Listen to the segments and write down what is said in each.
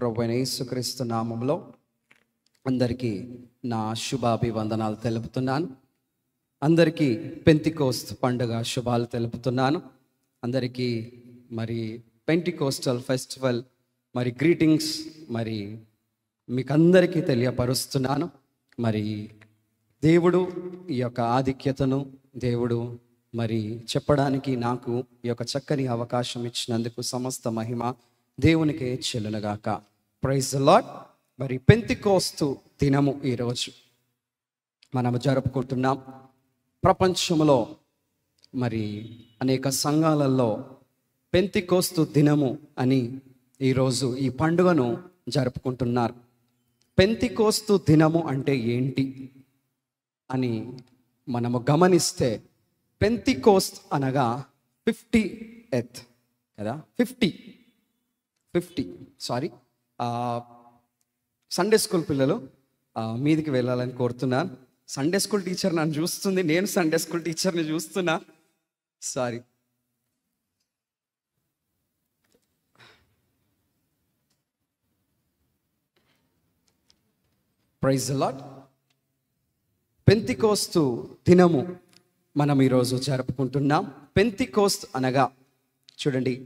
ప్రభువైన యేసుక్రీస్తు నామములో అందరికీ నా శుభాభివందనాలు తెలుపుతున్నాను. అందరికీ పెంతికోస్త్ పండుగ శుభాలు తెలుపుతున్నాను. అందరికీ మరి పెంటికోస్టల్ ఫెస్టివల్ మరి గ్రీటింగ్స్ మరి మీకు అందరికీ తెలియపరుస్తున్నాను. మరి దేవుడు ఈ యొక్క ఆధిక్యతను దేవుడు మరి చెప్పడానికి నాకు ఈ యొక్క చక్కని అవకాశం ఇచ్చినందుకు సమస్త మహిమ దేవునికే చెల్లునుగాక. Praise the lord. మరి పెంతికోస్తు దినము ఈరోజు మనము జరుపుకుంటున్నాం. ప్రపంచంలో మరి అనేక సంఘాలలో పెంతికోస్తు దినము అని ఈరోజు ఈ పండుగను జరుపుకుంటున్నారు. పెంతికోస్తు దినము అంటే ఏంటి అని మనము గమనిస్తే, పెంతికోస్త్ అనగా 50th కదా, 50 సారీ సండే స్కూల్ పిల్లలు మీదికి వెళ్ళాలని కోరుతున్నాను. సండే స్కూల్ టీచర్ నన్ను చూస్తుంది, నేను సండే స్కూల్ టీచర్ని చూస్తున్నా. సారీ. Praise the Lord. పెంతికోస్తు దినము మనం ఈరోజు జరుపుకుంటున్నాం. పెంతికోస్త్ అనగా చూడండి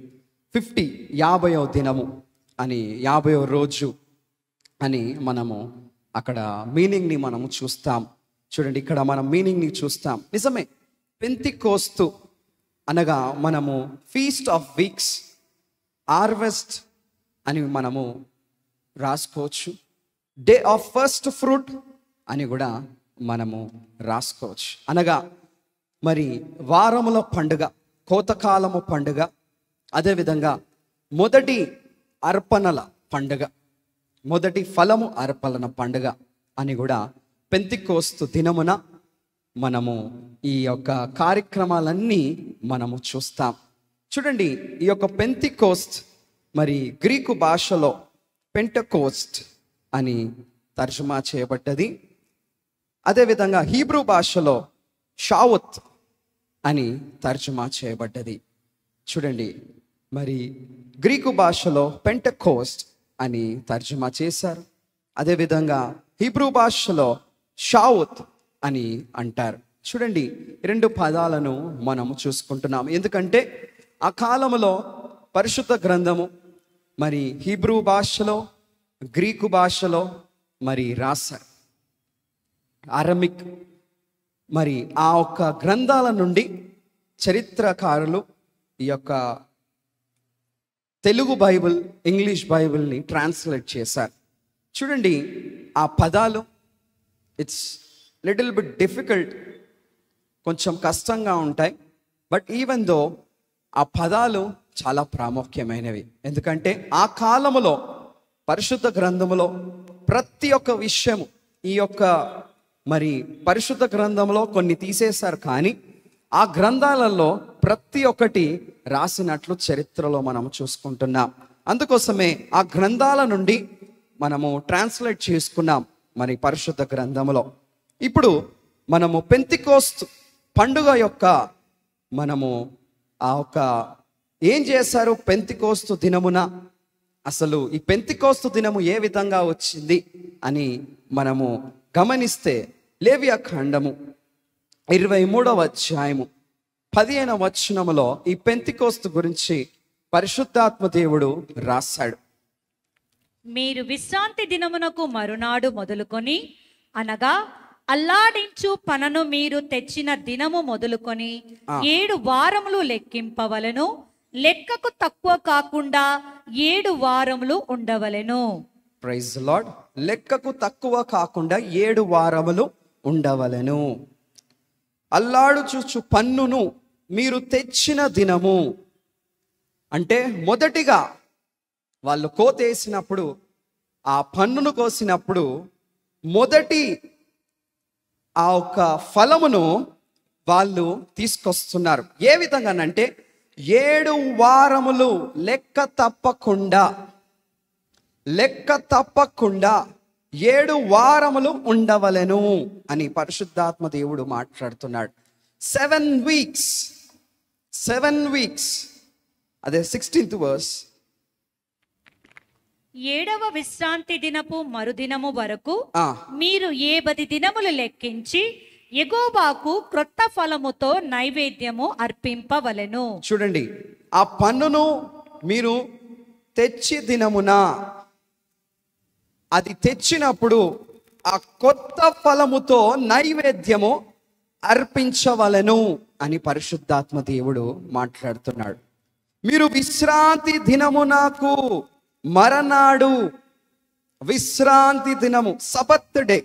50వ దినము అని 50వ రోజు అని మనము అక్కడ మీనింగ్ని మనము చూస్తాం. చూడండి, ఇక్కడ మనం మీనింగ్ని చూస్తాం. నిజమే, పెంతికోస్తు అనగా మనము ఫీస్ట్ ఆఫ్ వీక్స్, హార్వెస్ట్ అని మనము రాసుకోవచ్చు. డే ఆఫ్ ఫస్ట్ ఫ్రూట్ అని కూడా మనము రాసుకోవచ్చు. అనగా మరి వారముల పండుగ, కోతకాలము పండుగ, అదేవిధంగా మొదటి అర్పణల పండుగ, మొదటి ఫలము అర్పణ పండుగ అని కూడా పెంతికోస్తు దినమున మనము ఈ యొక్క కార్యక్రమాలన్నీ మనము చూస్తాం. చూడండి, ఈ యొక్క పెంతికోస్త్ మరి గ్రీకు భాషలో పెంటకోస్ట్ అని తర్జుమా చేయబడ్డది. అదేవిధంగా హీబ్రూ భాషలో షావత్ అని తర్జుమా చేయబడ్డది. చూడండి, మరి గ్రీకు భాషలో పెంటకోస్ట్ అని తర్జుమా చేశారు. అదేవిధంగా హీబ్రూ భాషలో షావత్ అని అంటారు. చూడండి, రెండు పదాలను మనము చూసుకుంటున్నాం. ఎందుకంటే ఆ కాలంలో పరిశుద్ధ గ్రంథము మరి హీబ్రూ భాషలో, గ్రీకు భాషలో మరి రాశారు. అరమిక్ మరి ఆ ఒక్క గ్రంథాల నుండి చరిత్రకారులు ఈ యొక్క తెలుగు బైబిల్, ఇంగ్లీష్ బైబిల్ని ట్రాన్స్లేట్ చేశారు. చూడండి, ఆ పదాలు ఇట్స్ లిటిల్ బిట్ డిఫికల్ట్, కొంచెం కష్టంగా ఉంటాయి. బట్ ఈవెన్ దో ఆ పదాలు చాలా ప్రాముఖ్యమైనవి. ఎందుకంటే ఆ కాలములో పరిశుద్ధ గ్రంథములో ప్రతి ఒక్క విషయము, ఈ యొక్క మరి పరిశుద్ధ గ్రంథంలో కొన్ని తీసేశారు, కానీ ఆ గ్రంథాలలో ప్రతి ఒక్కటి రాసినట్లు చరిత్రలో మనం చూసుకుంటున్నాం. అందుకోసమే ఆ గ్రంథాల నుండి మనము ట్రాన్స్లేట్ చేసుకున్నాం మరి పరిశుద్ధ గ్రంథంలో. ఇప్పుడు మనము పెంతికోస్త్ పండుగ యొక్క మనము ఆ ఒక ఏం చేశారు పెంతికోస్తు దినమున, అసలు ఈ పెంతికోస్తు దినము ఏ విధంగా వచ్చింది అని మనము గమనిస్తే, లేవియా ఖండము 23వ అధ్యాయము 15వ వచనములో ఈ పెంతికోస్తు గురించి పరిశుద్ధాత్మ దేవుడు రాశాడు. మీరు విశ్రాంతి దినమునకు మరునాడు మొదలుకొని, అనగా అల్లాడించు పనను మీరు తెచ్చిన దినము మొదలుకొని 7 వారములు లెక్కింపవలెను. లెక్కకు తక్కువ కాకుండా 7 వారములు ఉండవలెను. Praise the Lord. లెక్కకు తక్కువ కాకుండా 7 వారములు ఉండవలెను. అల్లాడుచు పన్నును మీరు తెచ్చిన దినము అంటే మొదటిగా వాళ్ళు కోతేసినప్పుడు, ఆ పన్నును కోసినప్పుడు మొదటి ఆ ఒక్క ఫలమును వాళ్ళు తీసుకొస్తున్నారు. ఏ విధంగానంటే 7 వారములు లెక్క తప్పకుండా 7 వారములు ఉండవలెను అని పరిశుద్ధాత్మ దేవుడు మాట్లాడుతున్నాడు. 7 వీక్స్. అదే 16th verse. 7వ విశ్రాంతి దినపు మరుదినము వరకు ఆ, మీరు 10 దినములు లెక్కించి యెహోవాకు క్రొత్త ఫలముతో నైవేద్యము అర్పింపవలెను. చూడండి, ఆ పన్నును మీరు తెచ్చి దినమున, అది తెచ్చినప్పుడు ఆ కొత్త ఫలముతో నైవేద్యము అర్పించవలెను అని పరిశుద్ధాత్మ దేవుడు మాట్లాడుతున్నాడు. మీరు విశ్రాంతి దినమునకు మరనాడు, విశ్రాంతి దినము, సబత్ డే.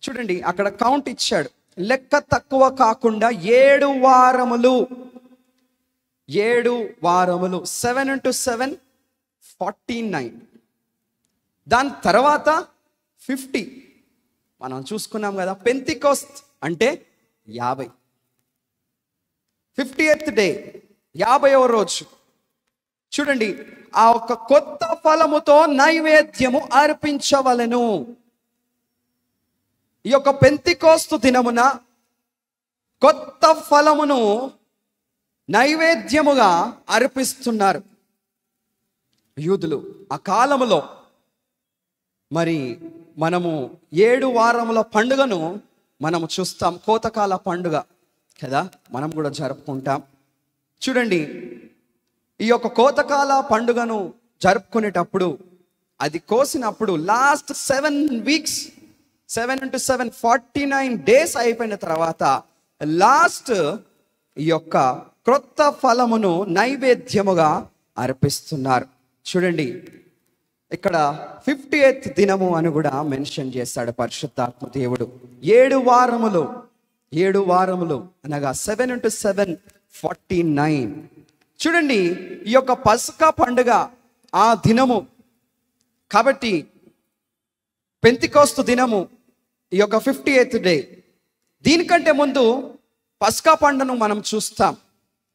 చూడండి, అక్కడ కౌంట్ ఇచ్చాడు, లెక్క తక్కువ కాకుండా 7 వారములు, 7 వారములు, 7 into 7 49. దాని తర్వాత 50 మనం చూసుకున్నాం కదా. పెంతికోస్త్ అంటే 50, 50th డే, 50వ రోజు. చూడండి, ఆ ఒక కొత్త ఫలముతో నైవేద్యము అర్పించవలెను. ఈ యొక్క పెంతికోస్తు దినమున కొత్త ఫలమును నైవేద్యముగా అర్పిస్తున్నారు యూదులు ఆ కాలములో. మరి మనము 7 వారముల పండుగను మనము చూస్తాం, కోతకాల పండుగ కదా, మనం కూడా జరుపుకుంటాం. చూడండి, ఈ యొక్క కోతకాల పండుగను జరుపుకునేటప్పుడు, అది కోసినప్పుడు లాస్ట్ 7 వీక్స్, 7 into 7 49 డేస్ అయిపోయిన తర్వాత లాస్ట్ ఈ యొక్క క్రొత్త ఫలమును నైవేద్యముగా అర్పిస్తున్నారు. చూడండి, ఇక్కడ 50th దినము అని కూడా మెన్షన్ చేస్తాడు పరిశుద్ధాత్మ దేవుడు. 7 వారములు, 7 వారములు అనగా 7 into 7 49. చూడండి, ఈ యొక్క పస్కా పండుగ ఆ దినము కాబట్టి పెంతికోస్తు దినము ఈ యొక్క 50th డే. దీనికంటే ముందు పస్కా పండుగను మనం చూస్తాం,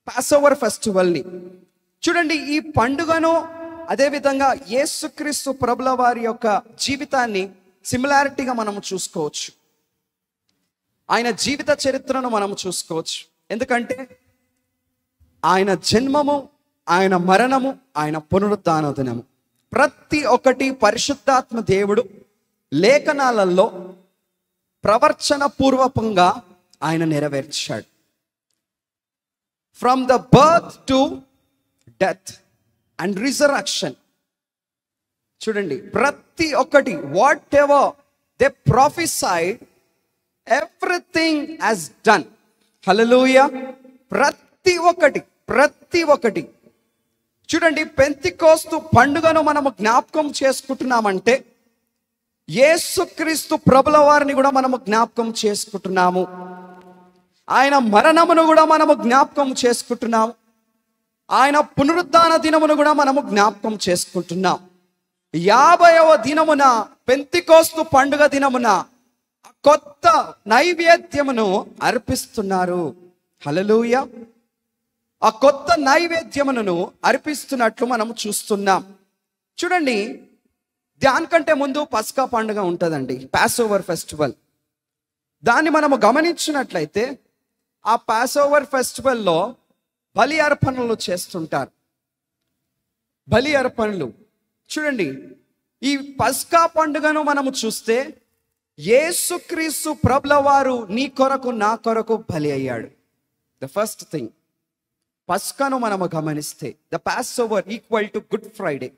పాసోవర్ ఫెస్టివల్ని. చూడండి, ఈ పండుగను అదేవిధంగా యేసుక్రీస్తు ప్రభుల వారి యొక్క జీవితాన్ని సిమిలారిటీగా మనం చూసుకోవచ్చు. ఆయన జీవిత చరిత్రను మనం చూసుకోవచ్చు. ఎందుకంటే ఆయన జన్మము, ఆయన మరణము, ఆయన పునరుద్ధాన దినము, ప్రతి ఒక్కటి పరిశుద్ధాత్మ దేవుడు లేఖనాలలో ప్రవర్చన పూర్వకంగా ఆయన నెరవేర్చాడు. From the birth to death and resurrection. చూడండి, ప్రతి ఒక్కటి, whatever they prophesied, everything has done. Hallelujah. ప్రతి ఒక్కటి. చూడండి, పెంతికోస్తు పండుగను మనము జ్ఞాపకం చేసుకుంటున్నామంటే యేసుక్రీస్తు ప్రభుల వారిని కూడా మనము జ్ఞాపకం చేసుకుంటున్నాము. ఆయన మరణమును కూడా మనము జ్ఞాపకం చేసుకుంటున్నాము. ఆయన పునరుద్ధాన దినమును కూడా మనము జ్ఞాపకం చేసుకుంటున్నాం. 50వ దినమున, పెంతికోస్తు పండుగ దినమున కొత్త నైవేద్యమును అర్పిస్తున్నారు. హల్లెలూయా. ఆ కొత్త నైవేద్యమును అర్పిస్తున్నట్లు మనం చూస్తున్నాం. చూడండి, దానికంటే ముందు పస్కా పండుగ ఉంటుందండి, పాసోవర్ ఫెస్టివల్. దాన్ని మనము గమనించినట్లయితే ఆ పాసోవర్ ఫెస్టివల్లో బలి అర్పణలు చేస్తుంటారు. బలి అర్పణలు. చూడండి, ఈ పస్కా పండుగను మనము చూస్తే యేసుక్రీస్తు ప్రభుల వారు నీ కొరకు నా కొరకు బలి అయ్యాడు. ద ఫస్ట్ థింగ్, పస్కాను మనము గమనిస్తే the Passover equal to Good Friday.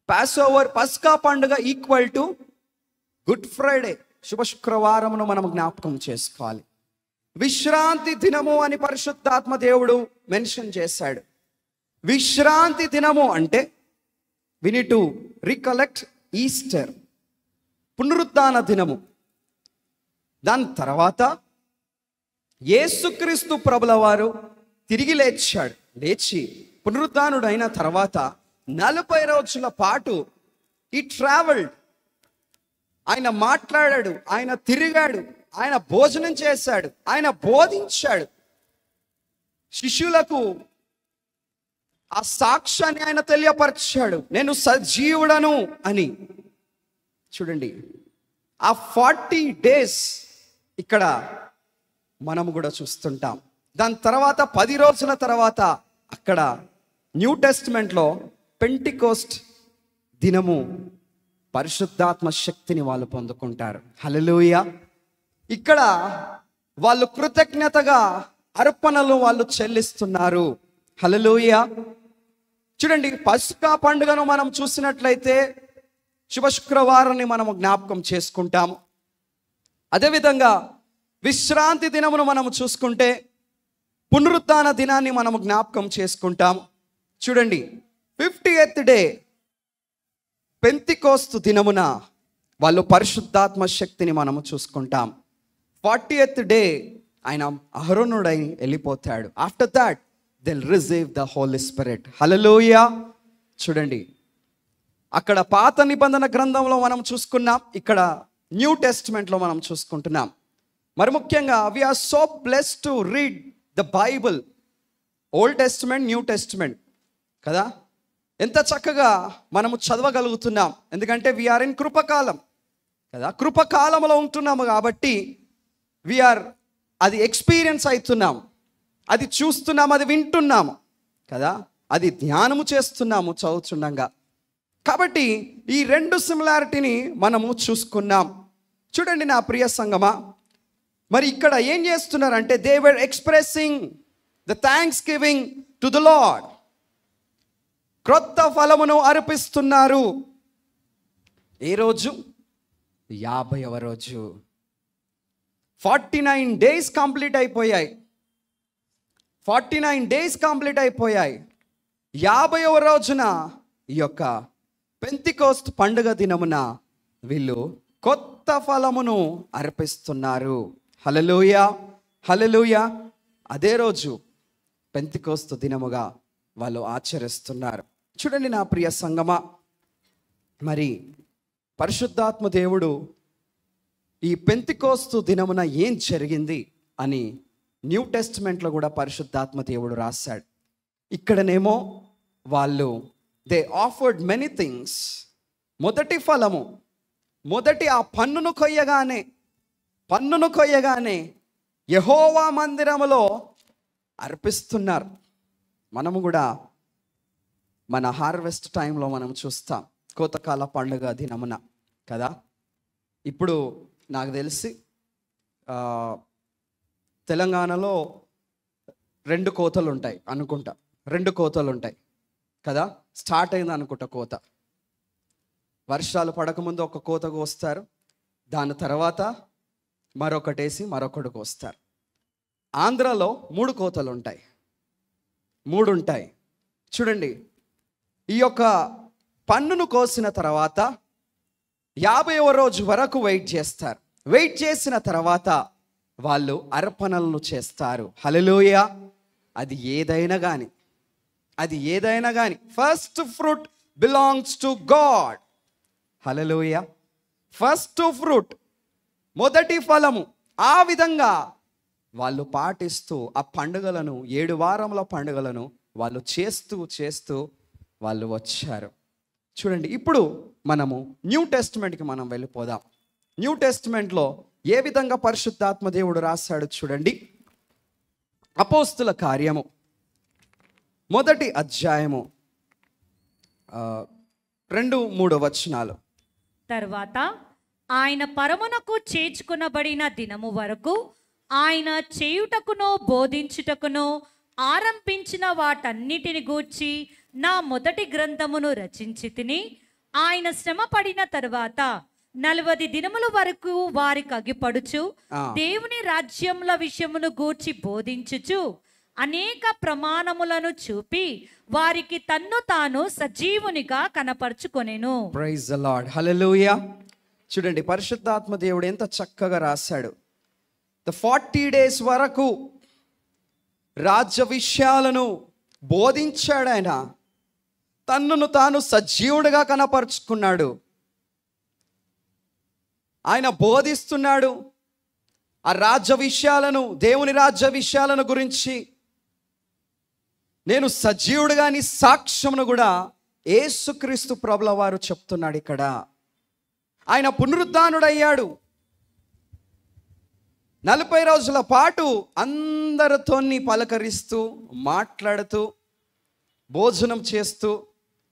Passover, పస్కా పండుగ ఈక్వల్ టు గుడ్ ఫ్రైడే, శుభ శుక్రవారమును మనం జ్ఞాపకం చేసుకోవాలి. విశ్రాంతి దినము అని పరిశుద్ధాత్మ దేవుడు మెన్షన్ చేశాడు. విశ్రాంతి దినము అంటే we need to recollect Easter, పునరుద్ధాన దినము. దాని తర్వాత యేసుక్రీస్తు ప్రభుల వారు తిరిగి లేచి పునరుద్ధానుడు అయిన తర్వాత 40 రోజుల పాటు ఈ ట్రావెల్డ్, ఆయన మాట్లాడాడు, ఆయన తిరిగాడు, ఆయన భోజనం చేశాడు, ఆయన బోధించాడు. శిష్యులకు ఆ సాక్ష్యాన్ని ఆయన తెలియపరిచాడు, నేను సజీవుడను అని. చూడండి, ఆ 40 days ఇక్కడ మనము కూడా చూస్తుంటాం. దాని తర్వాత 10 రోజుల తర్వాత అక్కడ న్యూ టెస్ట్మెంట్లో పెంటికోస్ట్ దినము పరిశుద్ధాత్మ శక్తిని వాళ్ళు పొందుకుంటారు. హల్లెలూయా. ఇక్కడ వాళ్ళు కృతజ్ఞతగా అర్పణలు వాళ్ళు చెల్లిస్తున్నారు. హల్లెలూయా. చూడండి, పస్కా పండుగను మనం చూసినట్లయితే శుభ శుక్రవారాన్ని మనము జ్ఞాపకం చేసుకుంటాము. అదేవిధంగా విశ్రాంతి దినమును మనము చూసుకుంటే పునరుత్థాన దినాన్ని మనము జ్ఞాపకం చేసుకుంటాము. చూడండి, 50th డే పెంతికోస్తు దినమున వాళ్ళు పరిశుద్ధాత్మ శక్తిని మనము చూసుకుంటాం. 40th డే ఆయన అహరోనుడై వెళ్ళిపోతాడు. After that they'll receive the Holy Spirit. హల్లెలూయా. చూడండి, అక్కడ పాత నిబంధన గ్రంథంలో మనం చూసుకున్నాం, ఇక్కడ న్యూ టెస్ట్మెంట్లో మనం చూసుకుంటున్నాం. మరి ముఖ్యంగా we are so blessed to read the Bible, old testament, new testament కదా. ఎంత చక్కగా మనము చదవగలుగుతున్నాం, ఎందుకంటే వీఆర్ ఇన్ కృపకాలం కదా. కృపకాలంలో ఉంటున్నాము కాబట్టి వీఆర్ అది ఎక్స్పీరియన్స్ అవుతున్నాం, అది చూస్తున్నాము, అది వింటున్నాము కదా, అది ధ్యానము చేస్తున్నాము చదువుతుండగా. కాబట్టి ఈ రెండు సిమిలారిటీని మనము చూసుకున్నాం. చూడండి నా ప్రియ సంగమా, మరి ఇక్కడ ఏం చేస్తున్నారంటే they were expressing the thanks giving to the lord. క్రొత్త ఫలమును అర్పిస్తున్నారు. ఏ రోజు? 50వ రోజు. 49 days కంప్లీట్ అయిపోయాయి. 49 days కంప్లీట్ అయిపోయాయి. 50వ రోజున ఈ యొక్క పెంతికోస్తు పండుగ దినమున వీళ్ళు కొత్త ఫలమును అర్పిస్తున్నారు. హల్లెలూయా, హల్లెలూయా. అదే రోజు పెంతికోస్తు దినముగా వాళ్ళు ఆచరిస్తున్నారు. చూడండి నా ప్రియ సంగమా, మరి పరిశుద్ధాత్మ దేవుడు ఈ పెంతికోస్తు దినమున ఏం జరిగింది అని న్యూ టెస్ట్మెంట్లో కూడా పరిశుద్ధాత్మ దేవుడు రాశాడు. ఇక్కడనేమో వాళ్ళు దే ఆఫర్డ్ మెనీ థింగ్స్. మొదటి ఫలము, మొదటి ఆ పన్నును కొయ్యగానే యెహోవా మందిరములో అర్పిస్తున్నారు. మనము కూడా మన హార్వెస్ట్ టైంలో మనం చూస్తాం, కోతకాల పండుగ దినమున కదా. ఇప్పుడు నాకు తెలిసి తెలంగాణలో 2 కోతలు ఉంటాయి అనుకుంటా, 2 కోతలు ఉంటాయి కదా. స్టార్ట్ అయింది అనుకుంటా కోత. వర్షాలు పడకముందు ఒక కోత కోస్తారు, దాని తర్వాత మరొకటేసి మరొకటి కోస్తారు. ఆంధ్రాలో 3 కోతలు ఉంటాయి, 3 ఉంటాయి. చూడండి, ఈ యొక్క పన్నును కోసిన తర్వాత 50వ రోజు వరకు వెయిట్ చేస్తారు. వెయిట్ చేసిన తర్వాత వాళ్ళు అర్పణలు చేస్తారు. హల్లెలూయా. అది ఏదైనా కానీ first fruit belongs to God. Hallelujah. First fruit, మొదటి ఫలము. ఆ విధంగా వాళ్ళు పాటిస్తూ ఆ పండుగలను, 7 వారముల పండుగలను వాళ్ళు చేస్తూ వాళ్ళు వచ్చారు. చూడండి, ఇప్పుడు మనము న్యూ టెస్ట్మెంట్కి మనం వెళ్ళిపోదాం. న్యూ టెస్ట్మెంట్లో ఏ విధంగా పరిశుద్ధాత్మ దేవుడు రాశాడు చూడండి. అపోస్తుల కార్యము 1వ అధ్యాయము 2-3 వచనాలు. తర్వాత ఆయన పరమునకు చేర్చుకునబడిన దినము వరకు ఆయన చేయుటకును బోధించుటకును ఆరంభించిన వాటన్నిటిని గూర్చి నా మొదటి గ్రంథమును రచించి తిని, ఆయన శ్రమ పడిన తరువాత 40 దినముల వరకు వారికి అగిపడుచు దేవుని రాజ్యముల విషయమును గూర్చి బోధించుచు అనేక ప్రమాణములను చూపి వారికి తన్ను తాను సజీవునిగా కనపరుచుకొనెను. Praise the Lord. హల్లెలూయా. చూడండి, పరిశుద్ధాత్మ దేవుడు ఎంత చక్కగా రాశాడు. 40 days వరకు రాజ్య విషయాలను బోధించాడు. ఆయన తన్నును తాను సజీవుడిగా కనపరుచుకున్నాడు. ఆయన బోధిస్తున్నాడు ఆ రాజ్య విషయాలను, దేవుని రాజ్య విషయాలను గురించి. నేను సజీవుడిగా నీ సాక్ష్యమును కూడా యేసుక్రీస్తు ప్రభుల వారు చెప్తున్నాడు ఇక్కడ. ఆయన పునరుద్ధానుడయ్యాడు. 40 రోజుల పాటు అందరితోని పలకరిస్తూ మాట్లాడుతూ భోజనం చేస్తూ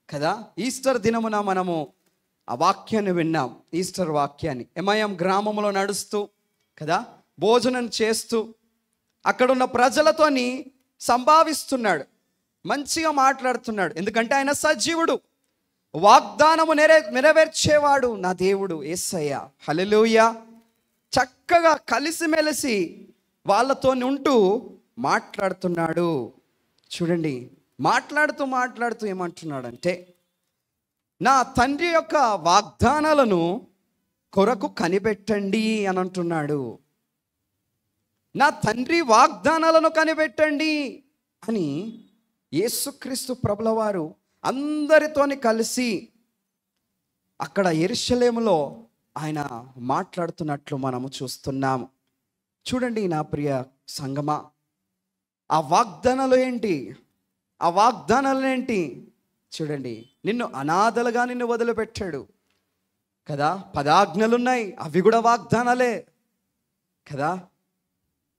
కదా, ఈస్టర్ దినమున మనము ఆ వాక్యాన్ని విన్నాం. ఈస్టర్ వాక్యాన్ని ఎంఐఎం గ్రామంలో నడుస్తూ కదా, భోజనం చేస్తూ అక్కడున్న ప్రజలతోని సంభావిస్తున్నాడు, మంచిగా మాట్లాడుతున్నాడు. ఎందుకంటే ఆయన సజీవుడు, వాగ్దానము నెరవేర్చేవాడు నా దేవుడు యేసయ్య. హల్లెలూయా. చక్కగా కలిసిమెలిసి వాళ్ళతో ఉంటూ మాట్లాడుతున్నాడు. చూడండి, మాట్లాడుతూ ఏమంటున్నాడంటే, నా తండ్రి యొక్క వాగ్దానాలను కొరకు కనిపెట్టండి అని అంటున్నాడు. నా తండ్రి వాగ్దానాలను కనిపెట్టండి అని యేసుక్రీస్తు ప్రభుల వారు అందరితోని కలిసి అక్కడ యెరూషలేములో ఆయన మాట్లాడుతున్నట్లు మనము చూస్తున్నాము. చూడండి నా ప్రియ సంగమా, ఆ వాగ్దానాలు ఏంటి? ఆ వాగ్దానాలు ఏంటి? చూడండి, నిన్ను అనాథలుగా నిన్ను వదిలిపెట్టాడు కదా. 10 ఆజ్ఞలున్నాయి, అవి కూడా వాగ్దానాలే కదా.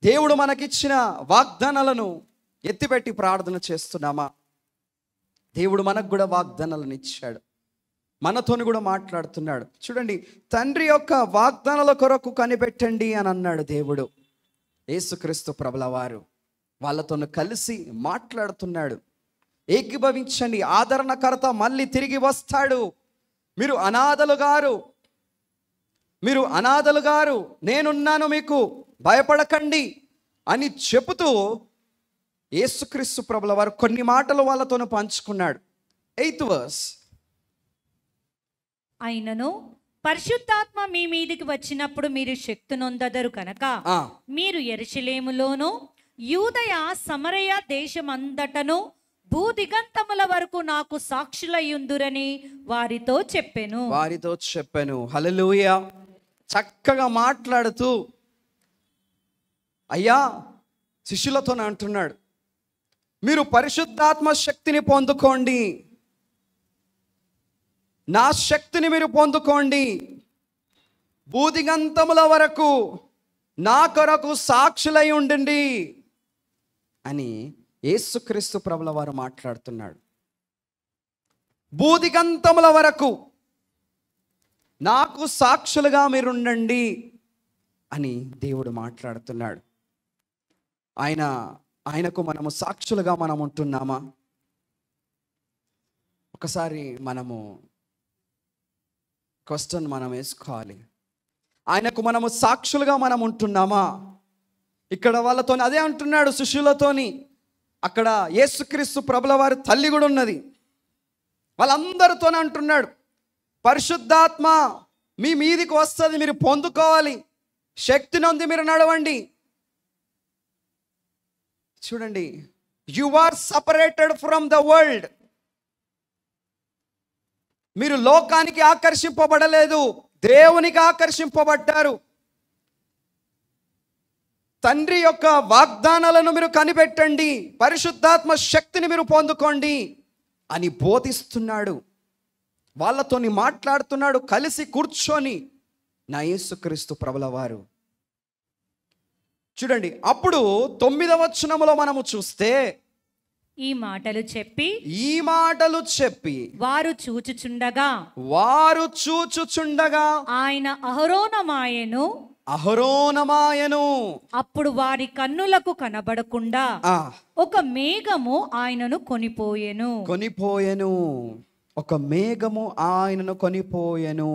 దేవుడు మనకిచ్చిన వాగ్దానాలను ఎత్తిపెట్టి ప్రార్థన చేస్తున్నామా? దేవుడు మనకు కూడా వాగ్దానాలను ఇచ్చాడు, మనతోని కూడా మాట్లాడుతున్నాడు. చూడండి, తండ్రి యొక్క వాగ్దానాల కొరకు కనిపెట్టండి అని అన్నాడు దేవుడు. యేసుక్రీస్తు ప్రభుల వారు వాళ్ళతోను కలిసి మాట్లాడుతున్నాడు. ఏకీభవించండి, ఆదరణకర్త మళ్ళీ తిరిగి వస్తాడు. మీరు అనాథలు గారు, నేనున్నాను, మీకు భయపడకండి అని చెబుతూ యేసుక్రీస్తు ప్రభుల వారు కొన్ని మాటలు వాళ్ళతోనూ పంచుకున్నాడు. 8th verse, అయినను పరిశుద్ధాత్మ మీ మీదికి వచ్చినప్పుడు మీరు శక్తి నొందదరు కనుక మీరు యెరూషలేములోను యూదయ సమరయ దేశమంతటను భూదిగంతముల వరకు నాకు సాక్షులయ్యుందురని వారితో చెప్పాను. హల్లెలూయా. చక్కగా మాట్లాడుతూ అయ్యా శిష్యులతో అంటున్నాడు, మీరు పరిశుద్ధాత్మ శక్తిని పొందుకోండి, నా శక్తిని మీరు పొందుకోండి, భూదిగంతముల వరకు నా కొరకు సాక్షులై ఉండండి అని యేసుక్రీస్తు ప్రభుల వారు మాట్లాడుతున్నాడు. భూదిగంతముల వరకు నాకు సాక్షులుగా మీరుండండి అని దేవుడు మాట్లాడుతున్నాడు. ఆయనకు మనము సాక్షులుగా మనం ఉంటున్నామా? ఒకసారి మనము క్వశ్చన్ మనం వేసుకోవాలి. ఆయనకు మనము సాక్షులుగా మనం ఉంటున్నామా? ఇక్కడ వాళ్ళతో అదే అంటున్నాడు, శిష్యులతోని. అక్కడ యేసుక్రీస్తు ప్రభుల వారి తల్లి కూడా ఉన్నది, వాళ్ళందరితోనే అంటున్నాడు, పరిశుద్ధాత్మ మీ మీదికి వస్తుంది, మీరు పొందుకోవాలి, శక్తి నొంది మీరు నడవండి. చూడండి, you are separated from the world. మీరు లోకానికి ఆకర్షింపబడలేదు, దేవునికి ఆకర్షింపబడ్డారు. తండ్రి యొక్క వాగ్దానాలను మీరు కనిపెట్టండి, పరిశుద్ధాత్మ శక్తిని మీరు పొందుకోండి అని బోధిస్తున్నాడు. వాళ్ళతోని మాట్లాడుతున్నాడు, కలిసి కూర్చొని నా యేసుక్రీస్తు ప్రభుల వారు. చూడండి, అప్పుడు 9వ వచనములో మనము చూస్తే, ఈ మాటలు చెప్పి వారు చూచుచుండగా ఆయన అహరోనమాయెను. అప్పుడు వారి కన్నులకు కనబడకుండా ఒక మేఘము ఆయనను కొనిపోయెను. ఒక మేఘము ఆయనను కొనిపోయెను.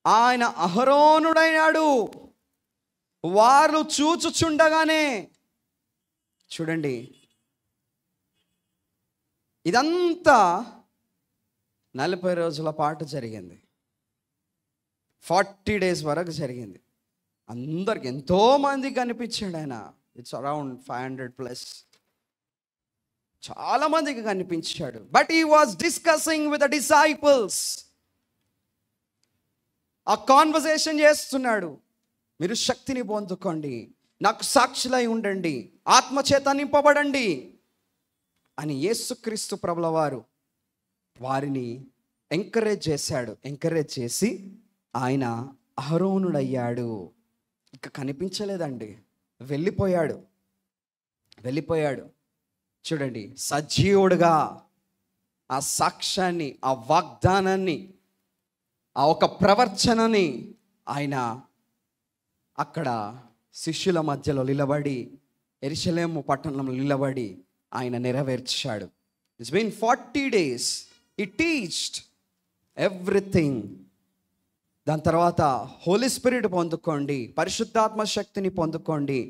ఆయన అహరోనుడైనాడు. వారు చూచుచుండగానే, చూడండి, ఇదంతా 40 రోజుల పాటు జరిగింది. 40 days వరకు జరిగింది. అందరికి ఎంతో మంది కనిపించాడు ఆయన. It's around 500+. చాలా మందికి కనిపించాడు. But he was discussing with the disciples. ఆ కాన్వర్సేషన్ చేస్తున్నాడు. మీరు శక్తిని పొందుకోండి, నాకు సాక్షులై ఉండండి, ఆత్మచేత నింపబడండి అని యేసుక్రీస్తు ప్రభుల వారు వారిని ఎంకరేజ్ చేసి ఆయన అహరోనుడయ్యాడు. ఇక కనిపించలేదండి, వెళ్ళిపోయాడు. చూడండి, సజీవుడుగా ఆ సాక్ష్యాన్ని, ఆ వాగ్దానాన్ని, ఆ ఒక ప్రవర్చనని ఆయన అక్కడ శిష్యుల మధ్యలో నిలబడి, యెరూషలేము పట్టణంలో నిలబడి ఆయన నెరవేర్చాడు. It's been 40 days he teached everything. దాని తర్వాత హోలీ స్పిరిట్ పొందుకోండి, పరిశుద్ధాత్మ శక్తిని పొందుకోండి,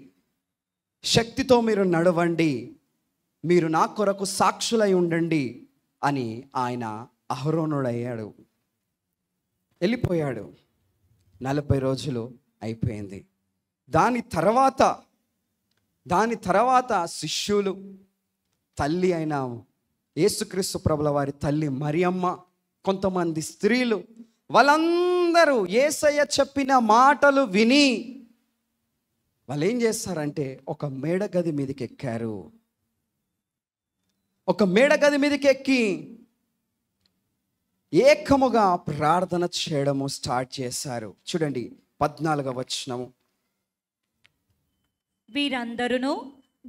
శక్తితో మీరు నడవండి, మీరు నా కొరకు సాక్షులై ఉండండి అని ఆయన అహరోనుడయ్యాడు. వెళ్ళిపోయాడు. 40 రోజులు అయిపోయింది. దాని తర్వాత శిష్యులు, తల్లి అయిన యేసుక్రీస్తు ప్రభుల వారి తల్లి మరియమ్మ, కొంతమంది స్త్రీలు, వాళ్ళందరూ యేసయ్య చెప్పిన మాటలు విని వాళ్ళు ఏం చేస్తారంటే ఒక మేడగది మీదకి ఎక్కారు. ఒక మేడగది మీదకి ఎక్కి ఏకముగా ప్రార్థన చేయడము స్టార్ట్ చేశారు. చూడండి 14వ వచనము. వీరందరూ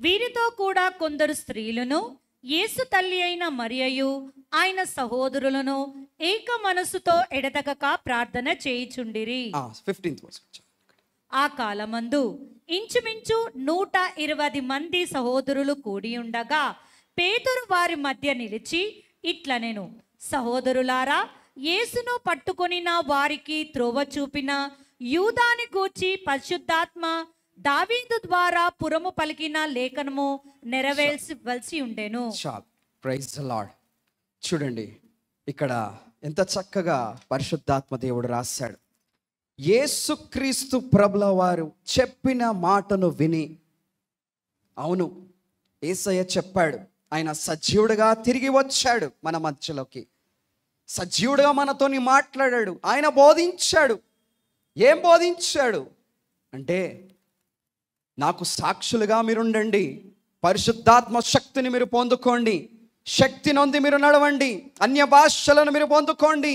వీరితో కూడా కొందరు స్త్రీలను, యేసు తల్లి అయిన మరియయు ఆయన సహోదరులను ఏక మనసుతో ఎడతెగక ప్రార్థన చేయుచుండిరి. 15th verse. ఆ కాలమందు ఇంచుమించు 120 మంది సహోదరులు కూడి ఉండగా పేతురు వారి మధ్య నిలిచి ఇట్లనెను, సహోదరులారా, యేసును పట్టుకొనిన వారికి త్రోవ చూపిన యూదాని గూర్చి పరిశుద్ధాత్మ దావీదు ద్వారా పురము పలికిన లేఖనము నెరవేర్చవలసి ఉండెను. Praise the Lord. చూడండి, ఇక్కడ ఎంత చక్కగా పరిశుద్ధాత్మ దేవుడు రాశాడు. యేసుక్రీస్తు ప్రభుల వారు చెప్పిన మాటను విని, అవును యేసయ్య చెప్పాడు, ఆయన సజీవుడిగా తిరిగి వచ్చాడు మన మధ్యలోకి, సజీవుడిగా మనతోని మాట్లాడాడు, ఆయన బోధించాడు. ఏం బోధించాడు అంటే, నాకు సాక్షులుగా మీరుండండి, పరిశుద్ధాత్మ శక్తిని మీరు పొందుకోండి, శక్తి నొంది మీరు నడవండి, అన్య భాషలను మీరు పొందుకోండి.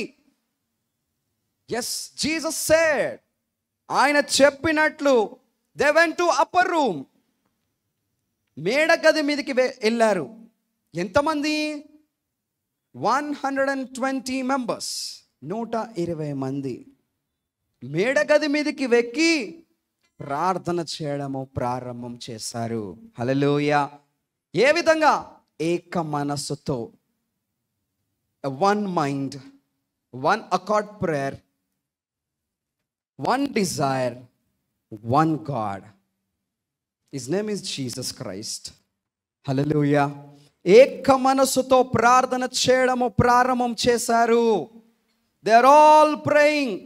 ఎస్, జీసస్ సెడ్, ఆయన చెప్పినట్లు they went to upper room, మేడగది మీదకి వెళ్ళారు. ఎంతమంది? 120 మెంబర్స్, 120 మంది మేడగది మీదకి వెక్కి ప్రార్థన చేయడము ప్రారంభం చేశారు. హల్లెలూయా. ఏ విధంగా? ఏక మనస్సుతో, one mind, one accord prayer, one desire, one God. His name is Jesus Christ. హల్లెలూయా. ఏక మనస్సుతో ప్రార్థన చేయడము ప్రారంభం చేశారు. They are all praying.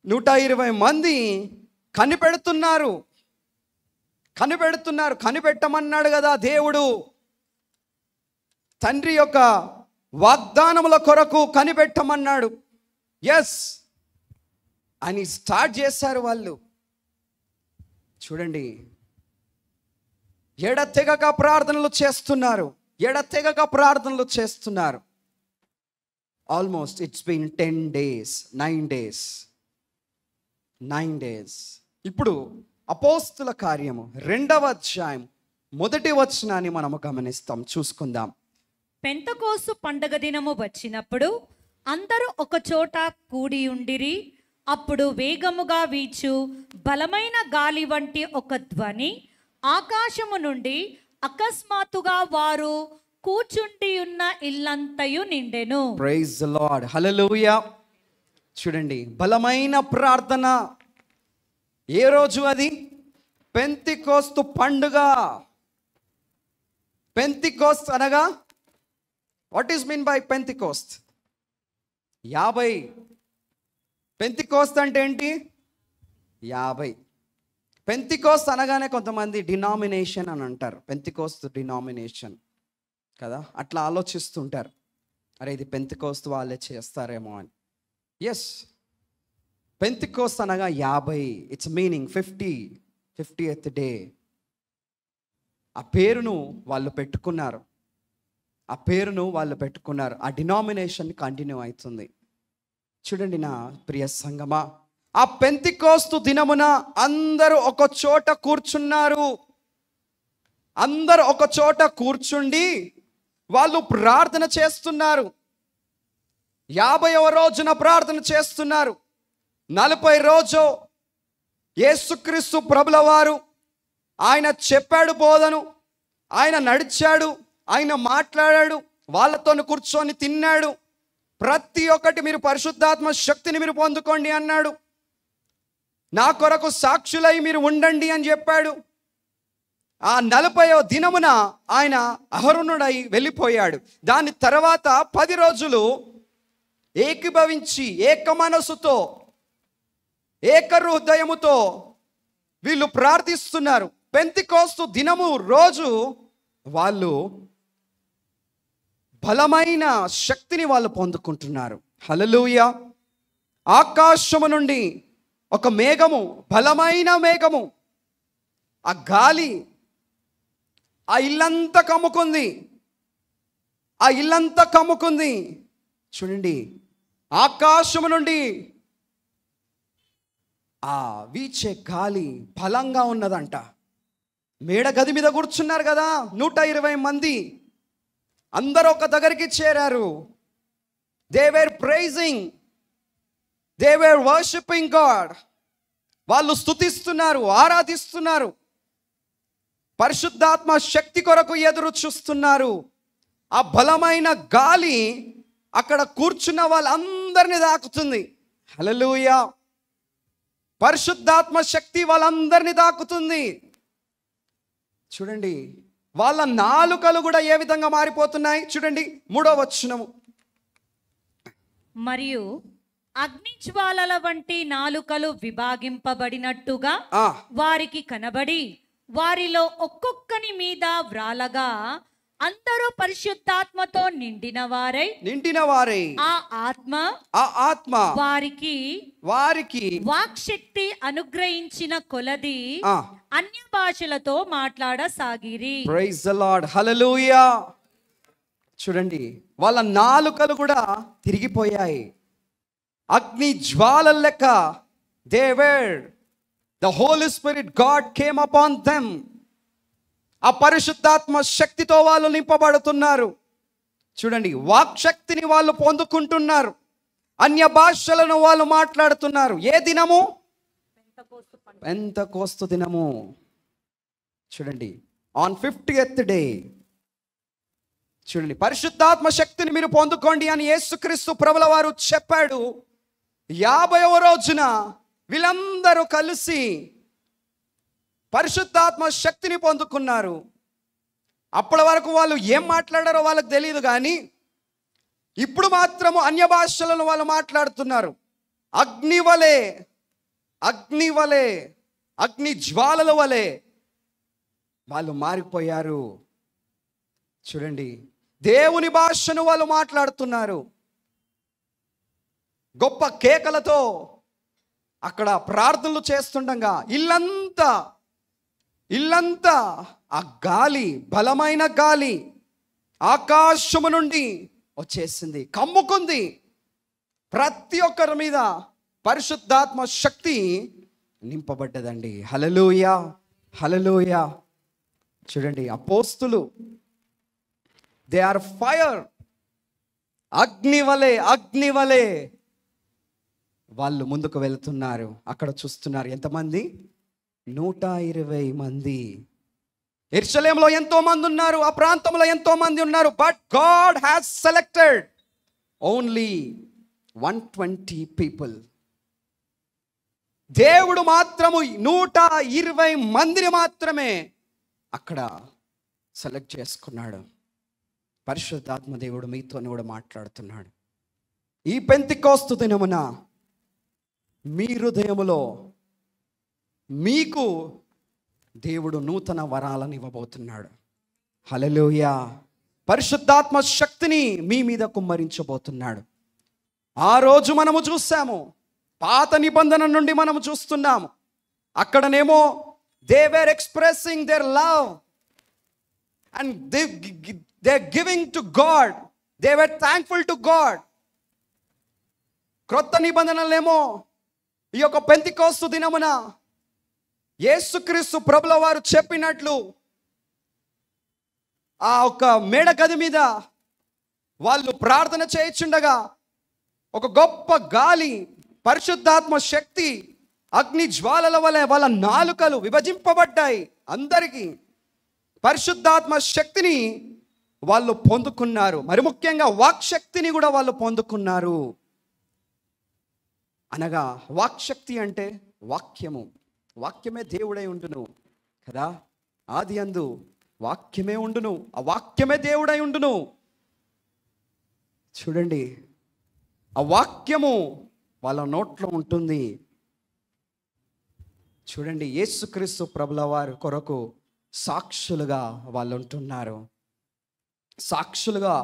120 మంది కనిపెడుతున్నారు. కనిపెట్టమన్నాడు కదా దేవుడు. తండ్రి యొక్క వాగ్దానముల కొరకు కనిపెట్టమన్నాడు. ఎస్ అని స్టార్ట్ చేశారు వాళ్ళు. చూడండి, ఎడతెగక ప్రార్థనలు చేస్తున్నారు. Almost it's been 10 days, 9 days. ఇప్పుడు అపోస్తుల కార్యము 2వ అధ్యాయం 1వ వచనాన్ని మనము గమనిస్తాం, చూసుకుందాం. పెంతెకోస్తు పండగ దినము వచ్చినప్పుడు అందరూ ఒక చోట కూడి ఉండిరి. అప్పుడు వేగముగా వీచు బలమైన గాలి వంటి ఒక ధ్వని ఆకాశము నుండి అకస్మాత్తుగా వారు కూర్చుండి ఉన్న ఇల్లంతయు నిండెను. Praise the Lord. హల్లెలూయా. చూడండి, బలమైన ప్రార్థన. ఏ రోజు అది? పెంతెకోస్తు పండుగ. పెంతెకోస్తు అనగా what is mean by Pentecost? 50. పెంతెకోస్తు అంటే ఏంటి? 50. పెంతెకోస్తు అనగానే కొంతమంది డినామినేషన్ అని అంటారు. పెంతెకోస్తు డినామినేషన్ కదా, అట్లా ఆలోచిస్తుంటారు, అరే ఇది పెంతెకోస్తు వాళ్ళే చేస్తారేమో అని. ఎస్, పెంతెకోస్తు అనగా 50. It's meaning 50th day. ఆ పేరును వాళ్ళు పెట్టుకున్నారు. ఆ డినామినేషన్ కంటిన్యూ అవుతుంది. చూడండి నా ప్రియ సంగమా, ఆ పెంతెకోస్తు దినమున అందరూ ఒక చోట కూర్చున్నారు. అందరూ ఒక చోట కూర్చుండి వాళ్ళు ప్రార్థన చేస్తున్నారు. 50వ రోజున ప్రార్థన చేస్తున్నారు. 40 రోజు యేసుక్రీస్తు ప్రభుల వారు ఆయన చెప్పాడు బోధను, ఆయన నడిచాడు, ఆయన మాట్లాడాడు, వాళ్ళతో కూర్చొని తిన్నాడు. ప్రతి ఒక్కటి మీరు పరిశుద్ధాత్మ శక్తిని మీరు పొందుకోండి అన్నాడు. నా కొరకు సాక్షులై మీరు ఉండండి అని చెప్పాడు. ఆ 40వ దినమున ఆయన అహరోనుడై వెళ్ళిపోయాడు. దాని తర్వాత 10 రోజులు ఏకీభవించి ఏక మనసుతో ఏక హృదయముతో వీళ్ళు ప్రార్థిస్తున్నారు. పెంతెకోస్తు దినము రోజు వాళ్ళు బలమైన శక్తిని వాళ్ళు పొందుకుంటున్నారు. హల్లెలూయా. ఆకాశము నుండి ఒక మేఘము, బలమైన మేఘము, ఆ గాలి ఆ ఇల్లంతా కమ్ముకుంది. ఆ ఇల్లంతా కమ్ముకుంది. చూడండి, ఆకాశము నుండి ఆ వీచే గాలి బలంగా ఉన్నదంట. మేడ గది మీద కూర్చున్నారు కదా 120 మంది, అందరూ ఒక దగ్గరికి చేరారు. They were praising, they were worshipping God. వాళ్ళు స్తుతిస్తున్నారు, ఆరాధిస్తున్నారు, పరిశుద్ధాత్మ శక్తి కొరకు ఎదురు చూస్తున్నారు. ఆ బలమైన గాలి అక్కడ కూర్చున్న వాళ్ళందరినీ తాకుతుంది. హల్లెలూయా. పరిశుద్ధాత్మ శక్తి వాళ్ళందరినీ తాకుతుంది. చూడండి, వాళ్ళ నాలుకలు కూడా ఏ విధంగా మారిపోతున్నాయి. చూడండి 3వ వచనము. మరియు అగ్ని జ్వాలల వంటి నాలుకలు విభాగింపబడినట్టుగా వారికి కనబడి వారిలో ఒక్కొక్కని మీద వ్రాలగా అందరూ పరిశుద్ధాత్మతో నిండిన వారై ఆ ఆత్మ వారికి వాక్శక్తి అనుగ్రహించిన కొలది అన్య భాషలతో మాట్లాడసాగిరి. Praise the Lord. హల్లెలూయా. చూడండి, వాళ్ళ నాలుకలు కూడా తిరిగిపోయాయి. అగ్ని జ్వాలల లెక్క they were. The Holy Spirit, God came upon them. ఆ పరిశుద్ధాత్మ శక్తితో వాళ్ళు నింపబడుతున్నారు. చూడండి, వాక్శక్తిని వాళ్ళు పొందుకుంటున్నారు. అన్య భాషలను వాళ్ళు మాట్లాడుతున్నారు. ఏ దినము? పెంతెకోస్తు దినము. చూడండి, ఆన్ 50th డే. చూడండి, పరిశుద్ధాత్మ శక్తిని మీరు పొందుకోండి అని యేసుక్రీస్తు ప్రభుల వారు చెప్పాడు. 50వ రోజున వీళ్ళందరూ కలిసి పరిశుద్ధాత్మ శక్తిని పొందుకున్నారు. అప్పటి వరకు వాళ్ళు ఏం మాట్లాడారో వాళ్ళకి తెలియదు, కానీ ఇప్పుడు మాత్రము అన్య భాషలను వాళ్ళు మాట్లాడుతున్నారు. అగ్ని వలె, అగ్ని జ్వాలల వలె వాళ్ళు మారిపోయారు. చూడండి, దేవుని భాషను వాళ్ళు మాట్లాడుతున్నారు. గొప్ప కేకలతో అక్కడ ప్రార్థనలు చేస్తుండగా ఇల్లంతా ఆ గాలి, బలమైన గాలి ఆకాశము నుండి వచ్చేసింది, కమ్ముకుంది. ప్రతి ఒక్కరి మీద పరిశుద్ధాత్మ శక్తి నింపబడ్డదండి. హల్లెలూయా, హల్లెలూయా. చూడండి, అపోస్తులు దే ఆర్ ఫైర్. అగ్ని వలె వాళ్ళు ముందుకు వెళ్తున్నారు. అక్కడ చూస్తున్నారు ఎంతమంది? 120 మంది. యెరూషలేములో ఎంతో మంది ఉన్నారు, ఆ ప్రాంతంలో ఎంతో మంది ఉన్నారు. But God has selected only 120 people. దేవుడు మాత్రము 120 మందిని మాత్రమే అక్కడ సెలెక్ట్ చేసుకున్నాడు. పరిశుద్ధాత్మ దేవుడు మీతో కూడా మాట్లాడుతున్నాడు. ఈ పెంతెకోస్తు దినమున మీ హృదయములో మీకు దేవుడు నూతన వరాలను ఇవ్వబోతున్నాడు. హల్లెలూయా. పరిశుద్ధాత్మ శక్తిని మీ మీద కుమ్మరించబోతున్నాడు. ఆ రోజు మనము చూసాము, పాత నిబంధన నుండి మనము చూస్తున్నాము. అక్కడనేమో they were expressing their love and they giving to God, they were thankful to God. క్రొత్త నిబంధనలేమో ఈ యొక్క పెంతెకోస్తు దినమున యేసుక్రీస్తు ప్రభుల వారు చెప్పినట్లు ఆ ఒక మేడ గది మీద వాళ్ళు ప్రార్థన చేయుచుండగా ఒక గొప్ప గాలి, పరిశుద్ధాత్మ శక్తి, అగ్ని జ్వాలల వలె వాళ్ళ నాలుకలు విభజింపబడ్డాయి. అందరికీ పరిశుద్ధాత్మ శక్తిని వాళ్ళు పొందుకున్నారు. మరి ముఖ్యంగా వాక్శక్తిని కూడా వాళ్ళు పొందుకున్నారు. అనగా వాక్శక్తి అంటే వాక్యము. వాక్యమే దేవుడై ఉండును కదా. ఆది యందు వాక్యమే ఉండును, ఆ వాక్యమే దేవుడై ఉండును. చూడండి, ఆ వాక్యము వాళ్ళ నోట్లో ఉంటుంది. చూడండి, యేసుక్రీస్తు ప్రభుల వారి కొరకు సాక్షులుగా వాళ్ళు ఉంటున్నారు. సాక్షులుగా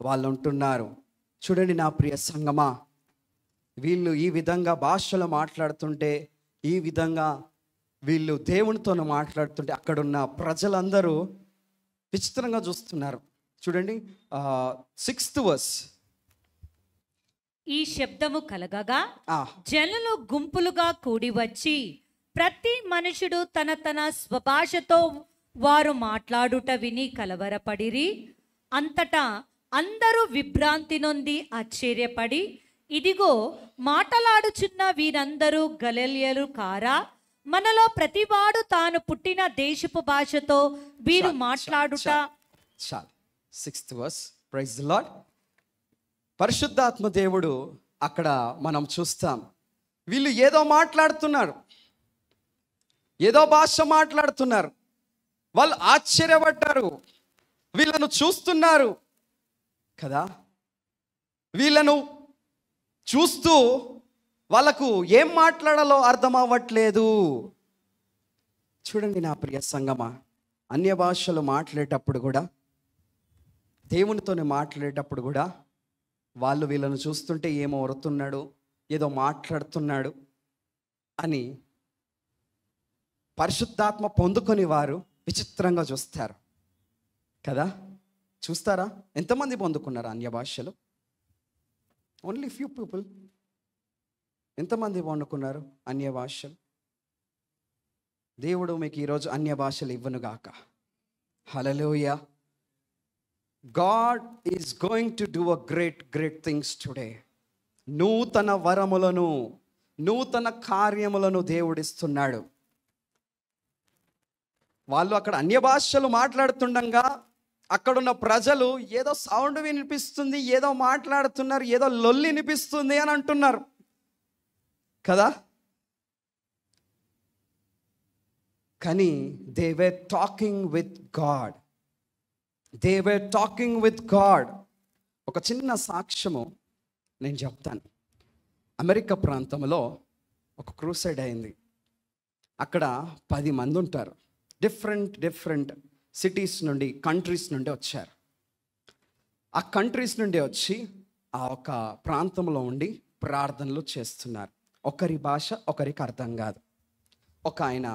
వాళ్ళు ఉంటున్నారు. చూడండి నా ప్రియ సంగమా, వీళ్ళు ఈ విధంగా భాషలు మాట్లాడుతుంటే, ఈ విధంగా వీళ్ళు దేవునితో మాట్లాడుతుంటే అక్కడున్న ప్రజలందరూ విచిత్రంగా చూస్తున్నారు. చూడండి 6th verse. ఈ శబ్దము కలగగా జనులు గుంపులుగా కూడి వచ్చి ప్రతి మనుషుడు తన తన స్వభాషతో వారు మాట్లాడుట విని కలవరపడిరి. అంతటా అందరూ విభ్రాంతి నొంది ఆశ్చర్యపడి, ఇదిగో మాటలాడుచున్న వీరందరూ గలిలయలు కారా? మనలో ప్రతివాడు తాను పుట్టిన దేశపు భాషతో వీరు మాట్లాడుట. 6th verse. Praise the Lord. పరిశుద్ధాత్మ దేవుడు అక్కడ మనం చూస్తాం. వీళ్ళు ఏదో మాట్లాడుతున్నారు, ఏదో భాష మాట్లాడుతున్నారు. వాళ్ళు ఆశ్చర్యపడ్డారు, వీళ్ళను చూస్తున్నారు కదా. వీళ్ళను చూస్తూ వాళ్ళకు ఏం మాట్లాడాలో అర్థం అవ్వట్లేదు. చూడండి నా ప్రియ సంగమా, అన్య భాషలు మాట్లాడేటప్పుడు కూడా, దేవునితోనే మాట్లాడేటప్పుడు కూడా వాళ్ళు వీళ్ళను చూస్తుంటే ఏమో వరుతున్నాడు, ఏదో మాట్లాడుతున్నాడు అని పరిశుద్ధాత్మ పొందుకొని వారు విచిత్రంగా చూస్తారు కదా. చూస్తారా? ఎంతమంది పొందుకున్నారు అన్య భాషలు? Only few people. ఎంతమంది పొందుకున్నారు అన్య భాషలు? దేవుడు మీకు ఈరోజు అన్య భాషలు ఇవ్వనుగాక. హల్లెలూయా. God is going to do a great things today. నూతన వరములను, నూతన కార్యములను దేవుడిస్తున్నాడు. వాళ్ళు అక్కడ అన్య భాషలు మాట్లాడుతుండగా అక్కడున్న ప్రజలు ఏదో సౌండ్ వినిపిస్తుంది, ఏదో మాట్లాడుతున్నారు, ఏదో లొల్లి వినిపిస్తుంది అని అంటున్నారు కదా. కానీ they were talking with God. They were talking with God. ఒక చిన్న సాక్ష్యము నేను చెప్తాను. అమెరికా ప్రాంతంలో ఒక క్రూసైడ్ అయింది. అక్కడ 10 మంది ఉంటారు. డిఫరెంట్ సిటీస్ నుండి, కంట్రీస్ నుండి వచ్చారు. ఆ కంట్రీస్ నుండి వచ్చి ఆ ఒక ప్రాంతంలో ఉండి ప్రార్థనలు చేస్తున్నారు. ఒకరి భాష ఒకరికి అర్థం కాదు. ఒక ఆయన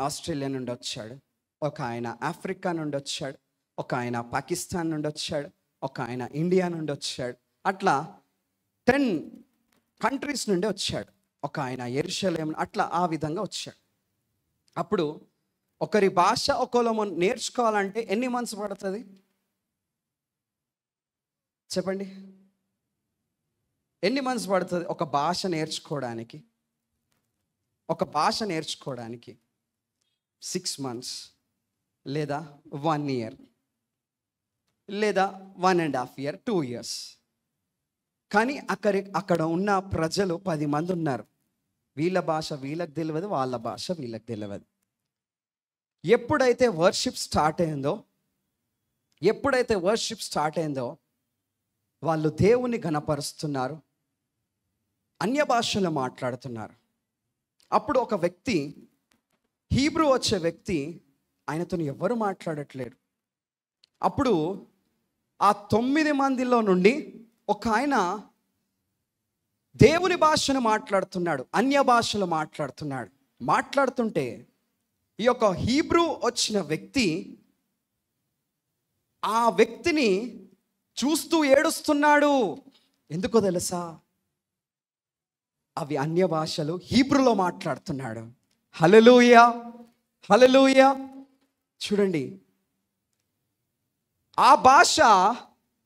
ఆస్ట్రేలియా నుండి వచ్చాడు, ఒక ఆయన ఆఫ్రికా నుండి వచ్చాడు, ఒక ఆయన పాకిస్తాన్ నుండి వచ్చాడు, ఒక ఆయన ఇండియా నుండి వచ్చాడు. అట్లా 10 కంట్రీస్ నుండి వచ్చాడు. ఒక ఆయన యెరూషలేం, అట్లా ఆ విధంగా వచ్చాడు. అప్పుడు ఒకరి భాష ఒకరు నేర్చుకోవాలంటే ఎన్ని మంత్స్ పడుతుంది చెప్పండి? ఎన్ని మంత్స్ పడుతుంది ఒక భాష నేర్చుకోవడానికి? ఒక భాష నేర్చుకోవడానికి 6 months, లేదా 1 year, లేదా 1.5 years, 2 years. కానీ అక్కడ ఉన్న ప్రజలు 10 మంది ఉన్నారు. వీళ్ళ భాష వీళ్ళకి తెలియదు, వాళ్ళ భాష వీళ్ళకి తెలియదు. ఎప్పుడైతే వర్షిప్ స్టార్ట్ అయిందో వాళ్ళు దేవుని ఘనపరుస్తున్నారు, అన్య భాషలు మాట్లాడుతున్నారు. అప్పుడు ఒక వ్యక్తి, హీబ్రూ వచ్చే వ్యక్తి, ఆయనతో ఎవరు మాట్లాడట్లేరు. అప్పుడు ఆ 9 మందిలో నుండి ఒక ఆయన దేవుని భాషను మాట్లాడుతున్నాడు, అన్య భాషలు మాట్లాడుతుంటే ఈ యొక్క హీబ్రూ వచ్చిన వ్యక్తి ఆ వ్యక్తిని చూస్తూ ఏడుస్తున్నాడు. ఎందుకో తెలుసా? అవి అన్య భాషలు, హీబ్రూలో మాట్లాడుతున్నాడు. హల్లెలూయా, హల్లెలూయా. చూడండి, ఆ భాష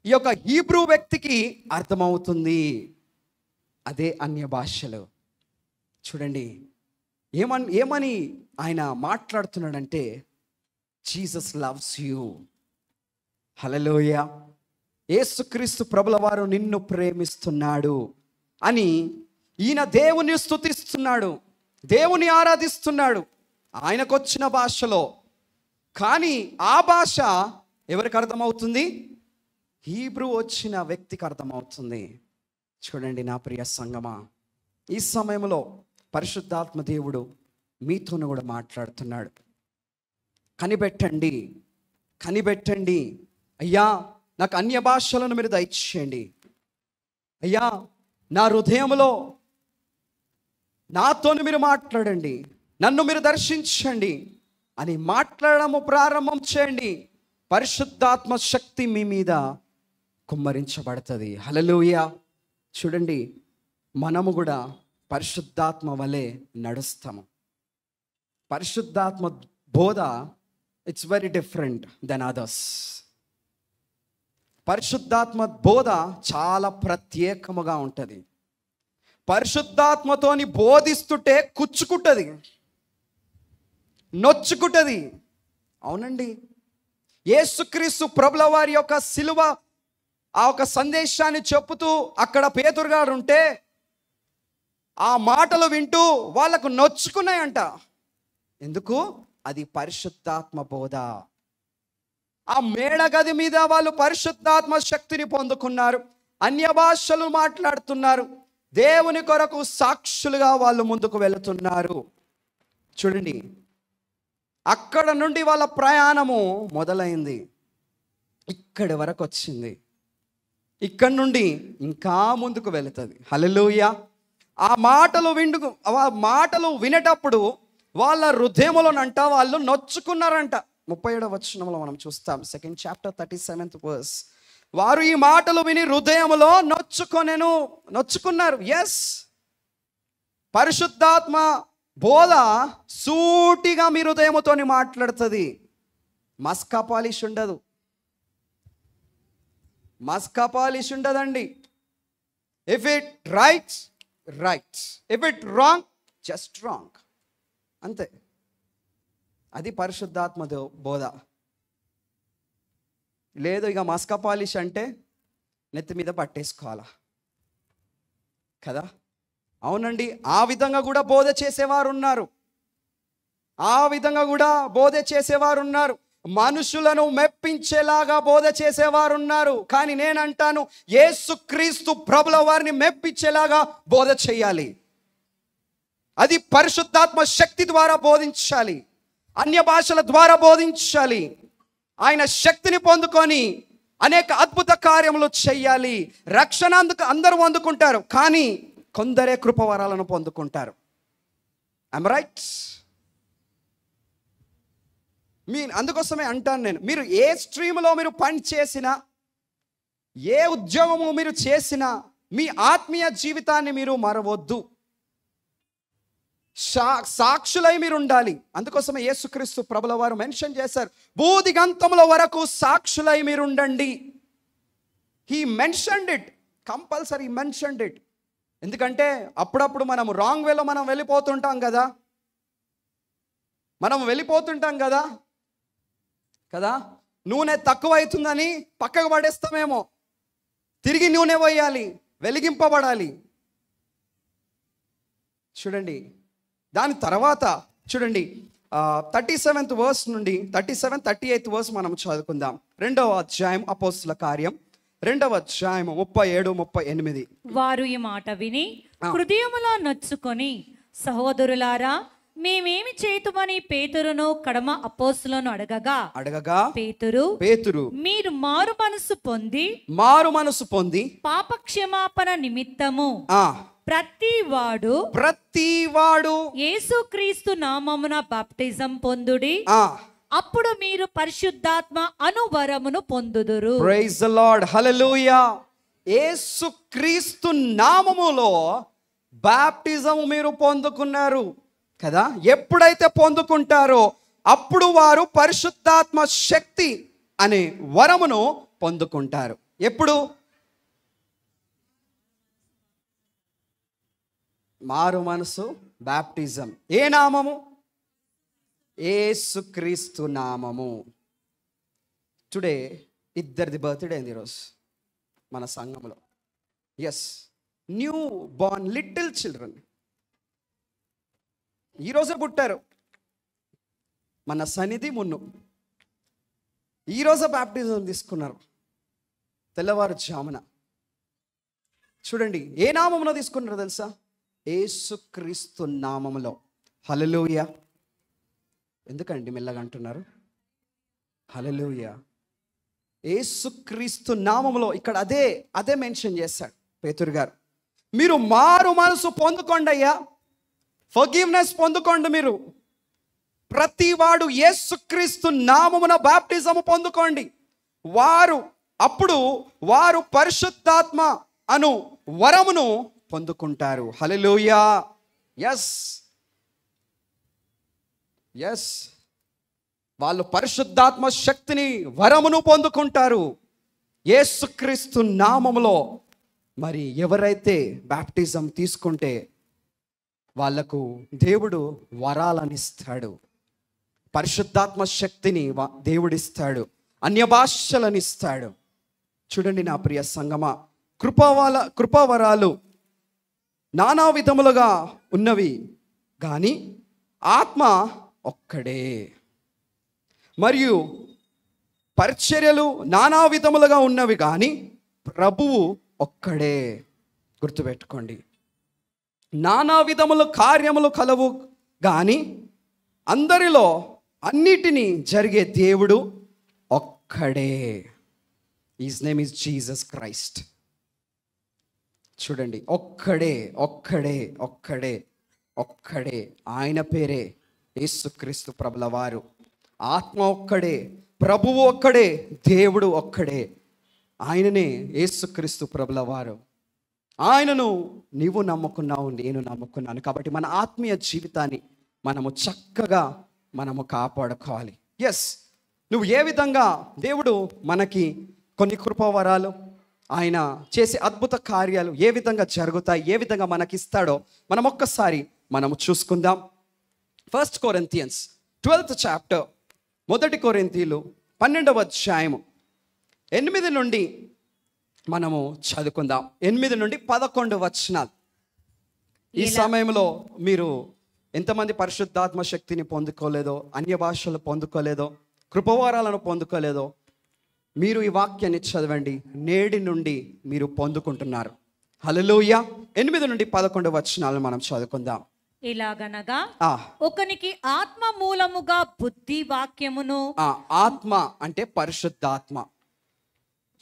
ఈ యొక్క హీబ్రూ వ్యక్తికి అర్థమవుతుంది. అదే అన్య భాషలు. చూడండి ఏమని ఆయన మాట్లాడుతున్నాడంటే, జీసస్ లవ్స్ యూ. హల్లెలూయా. యేసుక్రీస్తు ప్రభుల వారు నిన్ను ప్రేమిస్తున్నాడు అని ఈయన దేవుని స్తుతిస్తున్నాడు, దేవుని ఆరాధిస్తున్నాడు ఆయనకొచ్చిన భాషలో. కానీ ఆ భాష ఎవరికి అర్థమవుతుంది? హీబ్రూ వచ్చిన వ్యక్తికి అర్థమవుతుంది. చూడండి నా ప్రియ సంగమా, ఈ సమయంలో పరిశుద్ధాత్మ దేవుడు మీతోను కూడా మాట్లాడుతున్నాడు. కనిపెట్టండి అయ్యా, నాకు అన్య భాషలను మీరు దయచేయండి. అయ్యా, నా హృదయంలో నాతోని మీరు మాట్లాడండి, నన్ను మీరు దర్శించండి అని మాట్లాడము ప్రారంభం చేయండి. పరిశుద్ధాత్మ శక్తి మీ మీద కుమ్మరించబడుతుంది. హల్లెలూయా. చూడండి, మనము కూడా పరిశుద్ధాత్మ వలె నడుస్తాము. పరిశుద్ధాత్మ బోధ it's very different then others. పరిశుద్ధాత్మ బోధ చాలా ప్రత్యేకముగా ఉంటుంది. పరిశుద్ధాత్మతోని బోధిస్తుంటే కుచ్చుకుంటుంది, నొచ్చుకుంటుంది. అవునండి, యేసుక్రీస్తు ప్రభుల వారి యొక్క సిలువ ఆ ఒక సందేశాన్ని చెప్పుతూ అక్కడ పేతురు గారు ఉంటే ఆ మాటలు వింటూ వాళ్ళకు నొచ్చుకున్నాయంట. ఎందుకు? అది పరిశుద్ధాత్మ బోధ. ఆ మేడగది మీద వాళ్ళు పరిశుద్ధాత్మ శక్తిని పొందుకున్నారు, అన్య భాషలు మాట్లాడుతున్నారు, దేవుని కొరకు సాక్షులుగా వాళ్ళు ముందుకు వెళుతున్నారు. చూడండి, అక్కడ నుండి వాళ్ళ ప్రయాణము మొదలైంది, ఇక్కడి వరకు వచ్చింది. ఇక్కడి నుండి ఇంకా ముందుకు వెళుతుంది. హల్లెలూయా. ఆ మాటలు వినేటప్పుడు వాళ్ళ హృదయములోనంట వాళ్ళు నొచ్చుకున్నారంట. 37వ వచనంలో మనం చూస్తాం, 2nd chapter 37th verse. వారు ఈ మాటలు విని హృదయములో నొచ్చుకున్నారు. ఎస్, పరిశుద్ధాత్మ బోధ సూటిగా మీ హృదయముతోని మాట్లాడుతుంది. మస్కా పాలిష్ ఉండదండి. If it right, if it wrong, just wrong, అంతే. అది పరిశుద్ధాత్మ బోధ. లేదు ఇక మస్కా పాలిష్ అంటే నెత్తి మీద పట్టేసుకోవాలా కదా. అవునండి, ఆ విధంగా కూడా బోధ చేసేవారు ఉన్నారు. మనుషులను మెప్పించేలాగా బోధ చేసేవారు ఉన్నారు. కానీ నేనంటాను, యేసుక్రీస్తు ప్రభుల వారిని మెప్పించేలాగా బోధ చేయాలి. అది పరిశుద్ధాత్మ శక్తి ద్వారా బోధించాలి, అన్య భాషల ద్వారా బోధించాలి. ఆయన శక్తిని పొందుకొని అనేక అద్భుత కార్యములు చేయాలి. రక్షణ అందరూ పొందుకుంటారు, కానీ కొందరే కృపవరాలను పొందుకుంటారు. I'm right? అందుకోసమే అంటాను నేను, మీరు ఏ స్ట్రీమ్లో మీరు పని చేసినా, ఏ ఉద్యోగము మీరు చేసినా, మీ ఆత్మీయ జీవితాన్ని మీరు మరవద్దు. సాక్షులై మీరు ఉండాలి. అందుకోసమే యేసుక్రీస్తు ప్రభుల వారు మెన్షన్ చేశారు, భూదిగంతముల వరకు సాక్షులై మీరు ఉండండి. He mentioned it, compulsory mentioned it. ఎందుకంటే అప్పుడప్పుడు మనం రాంగ్ వేలో మనం వెళ్ళిపోతుంటాం కదా. నూనె తక్కువ అవుతుందని పక్కకు పడేస్తామేమో, తిరిగి నూనె పోయాలి, వెలిగింపబడాలి. చూడండి, దాని తర్వాత చూడండి 37th verse నుండి 38th verse మనం చదువుకుందాం. 2వ అధ్యాయం అపోస్తుల కార్యం 2వ అధ్యాయం 37-38. వారు ఈ మాట విని హృదయములో నొచ్చుకొని, సహోదరులారా, మేమేమి చేతుమని పేతురును కడమ అపోస్తులను అడగగా పేతురు మీరు మారు మనసు పొంది పాప క్షమాపణ నిమిత్తము ప్రతివాడు యేసుక్రీస్తు నామమున బాప్టిజం పొందుడి, అప్పుడు మీరు పరిశుద్ధాత్మ అనువరమును పొందుదురు. Praise the Lord. హల్లెలూయా. యేసుక్రీస్తు నామములో బాప్టిజం మీరు పొందుకున్నారు కదా. ఎప్పుడైతే పొందుకుంటారో అప్పుడు వారు పరిశుద్ధాత్మ శక్తి అనే వరమును పొందుకుంటారు. ఎప్పుడు? మారు మనసు బాప్టిజం. ఏ నామము? యేసుక్రీస్తు నామము. టుడే ఇద్దరిది బర్త్డే అయింది ఈరోజు మన సంఘంలో. Yes, new born little children ఈరోజే పుట్టారు. మన సన్నిధి మున్ను ఈరోజే బాప్టిజం తీసుకున్నారు తెల్లవారుజామున. చూడండి, ఏ నామములో తీసుకున్నారో తెలుసా? యేసుక్రీస్తు నామములో. హల్లెలూయా. ఎందుకండి మెల్లగా అంటున్నారు? హల్లెలూయా. యేసుక్రీస్తు నామములో. ఇక్కడ అదే మెన్షన్ చేశాడు పేతురు గారు. మీరు మారు మనసు పొందుకోండి అయ్యా, ఫర్గివ్నెస్ పొందుకోండి. మీరు ప్రతి వాడు యేసుక్రీస్తు నామమున బాప్టిజము పొందుకోండి. అప్పుడు వారు పరిశుద్ధాత్మ అను వరమును పొందుకుంటారు. హల్లెలూయా. ఎస్, వాళ్ళు పరిశుద్ధాత్మ శక్తిని, వరమును పొందుకుంటారు యేసుక్రీస్తు నామములో. మరి ఎవరైతే బాప్టిజం తీసుకుంటే వాళ్లకు దేవుడు వరాలనిస్తాడు, పరిశుద్ధాత్మ శక్తిని దేవుడిస్తాడు, అన్య భాషలనిస్తాడు. చూడండి నా ప్రియ సంగమా, కృపావరాలు నానా విధములుగా ఉన్నవి కానీ ఆత్మ ఒక్కడే. మరియు పరిచర్యలు నానా విధములుగా ఉన్నవి కానీ ప్రభువు ఒక్కడే. గుర్తుపెట్టుకోండి, నానా విధముల కార్యములు కలవు కానీ అందరిలో అన్నిటినీ జరిగే దేవుడు ఒక్కడే. His name is Jesus Christ. చూడండి, ఒక్కడే ఒక్కడే ఒక్కడే ఒక్కడే. ఆయన పేరే యేసుక్రీస్తు ప్రభుల వారు. ఆత్మ ఒక్కడే, ప్రభువు ఒక్కడే, దేవుడు ఒక్కడే. ఆయననే యేసుక్రీస్తు ప్రభుల వారు. ఆయనను నీవు నమ్ముకున్నావు, నేను నమ్ముకున్నాను. కాబట్టి మన ఆత్మీయ జీవితాన్ని మనము చక్కగా కాపాడుకోవాలి. ఎస్, నువ్వు ఏ విధంగా దేవుడు మనకి కొన్ని కృపావరాలు, ఆయన చేసే అద్భుత కార్యాలు ఏ విధంగా జరుగుతాయి, ఏ విధంగా మనకిస్తాడో ఒక్కసారి మనము చూసుకుందాం. 1 Corinthians 12th chapter, 1 కొరింథీయులు 12వ అధ్యాయము 8 నుండి మనము చదువుకుందాం. 8 నుండి 11 వచనాలు. ఈ సమయంలో మీరు ఎంతమంది పరిశుద్ధాత్మ శక్తిని పొందుకోలేదో, అన్య భాషలు పొందుకోలేదో, కృపవరాలను పొందుకోలేదో, మీరు ఈ వాక్యాన్ని చదవండి. నేటి నుండి మీరు పొందుకుంటున్నారు. హల్లెలూయా. 8 నుండి 11 వచనాలను మనం చదువుకుందాం. ఇలాగనగా ఒకనికి ఆత్మ మూలముగా బుద్ధి వాక్యమును, ఆత్మ అంటే పరిశుద్ధాత్మ,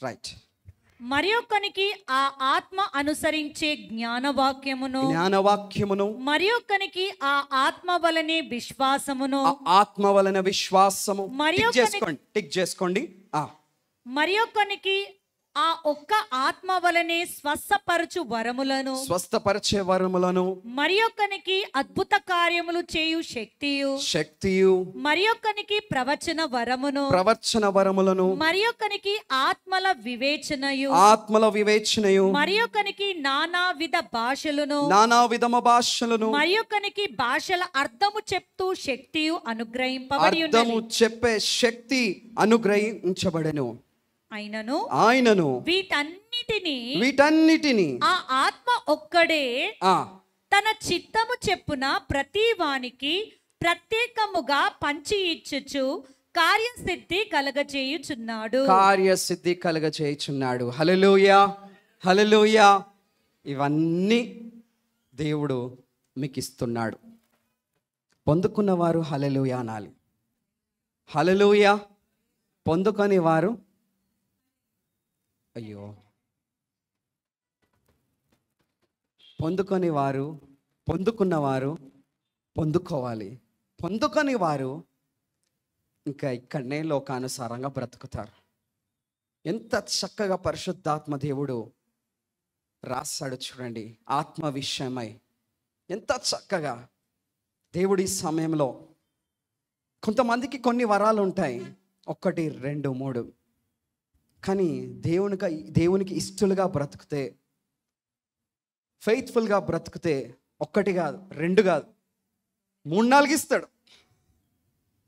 రైట్. మరి ఒకనికి ఆ ఆత్మ అనుసరించే జ్ఞానవాక్యమును, మరి ఒకనికి ఆ ఆత్మ వలనే విశ్వాసమును, ఆత్మ వలన విశ్వాసము. టిక్ చేసుకోండి. మరి ఒకనికి ఆ ఒక్క ఆత్మ వలనే స్వస్థపరచే వరములను, మరి ఒకనికి అద్భుత కార్యములు చేయు శక్తియు, మరి ఒకనికి ప్రవచన వరములను, మరి ఒకనికి ఆత్మల వివేచనయు, మరి ఒకనికి నానా భాషలను, మరి ఒకనికి భాషల అర్థము చెప్తూ శక్తియు అనుగ్రహింపబడి ఉన్నది. చెప్పే శక్తి అనుగ్రహించబడెను. ఆయనను వీటన్నిటిని ఆ ఆత్మ ఒక్కడే తన చిత్తము చెప్పున ప్రతి వానికి ప్రత్యేకముగా పంచి ఇచ్చుచు కార్యసిద్ధి కలగచేయుచున్నాడు. హల్లెలూయా, హల్లెలూయా. ఇవన్నీ దేవుడు మీకు ఇస్తున్నాడు. పొందుకున్నవారు హల్లెలూయా అనాలి. హల్లెలూయా. పొందుకొని వారు పొందుకున్నవారు పొందుకోవాలి. పొందుకొని వారు ఇంకా ఇక్కడనే లోకానుసారంగా బ్రతుకుతారు. ఎంత చక్కగా పరిశుద్ధాత్మ దేవుడు రాస్తాడు చూడండి. ఆత్మ విషయమై ఎంత చక్కగా దేవుడి సమయంలో కొంతమందికి కొన్ని వరాలు ఉంటాయి, 1, 2, 3. కానీ దేవునికి ఇష్టలుగా బ్రతికితే, ఫెయిత్ఫుల్గా బ్రతికితే 1 కాదు, 2 కాదు, 3, 4 ఇస్తాడు.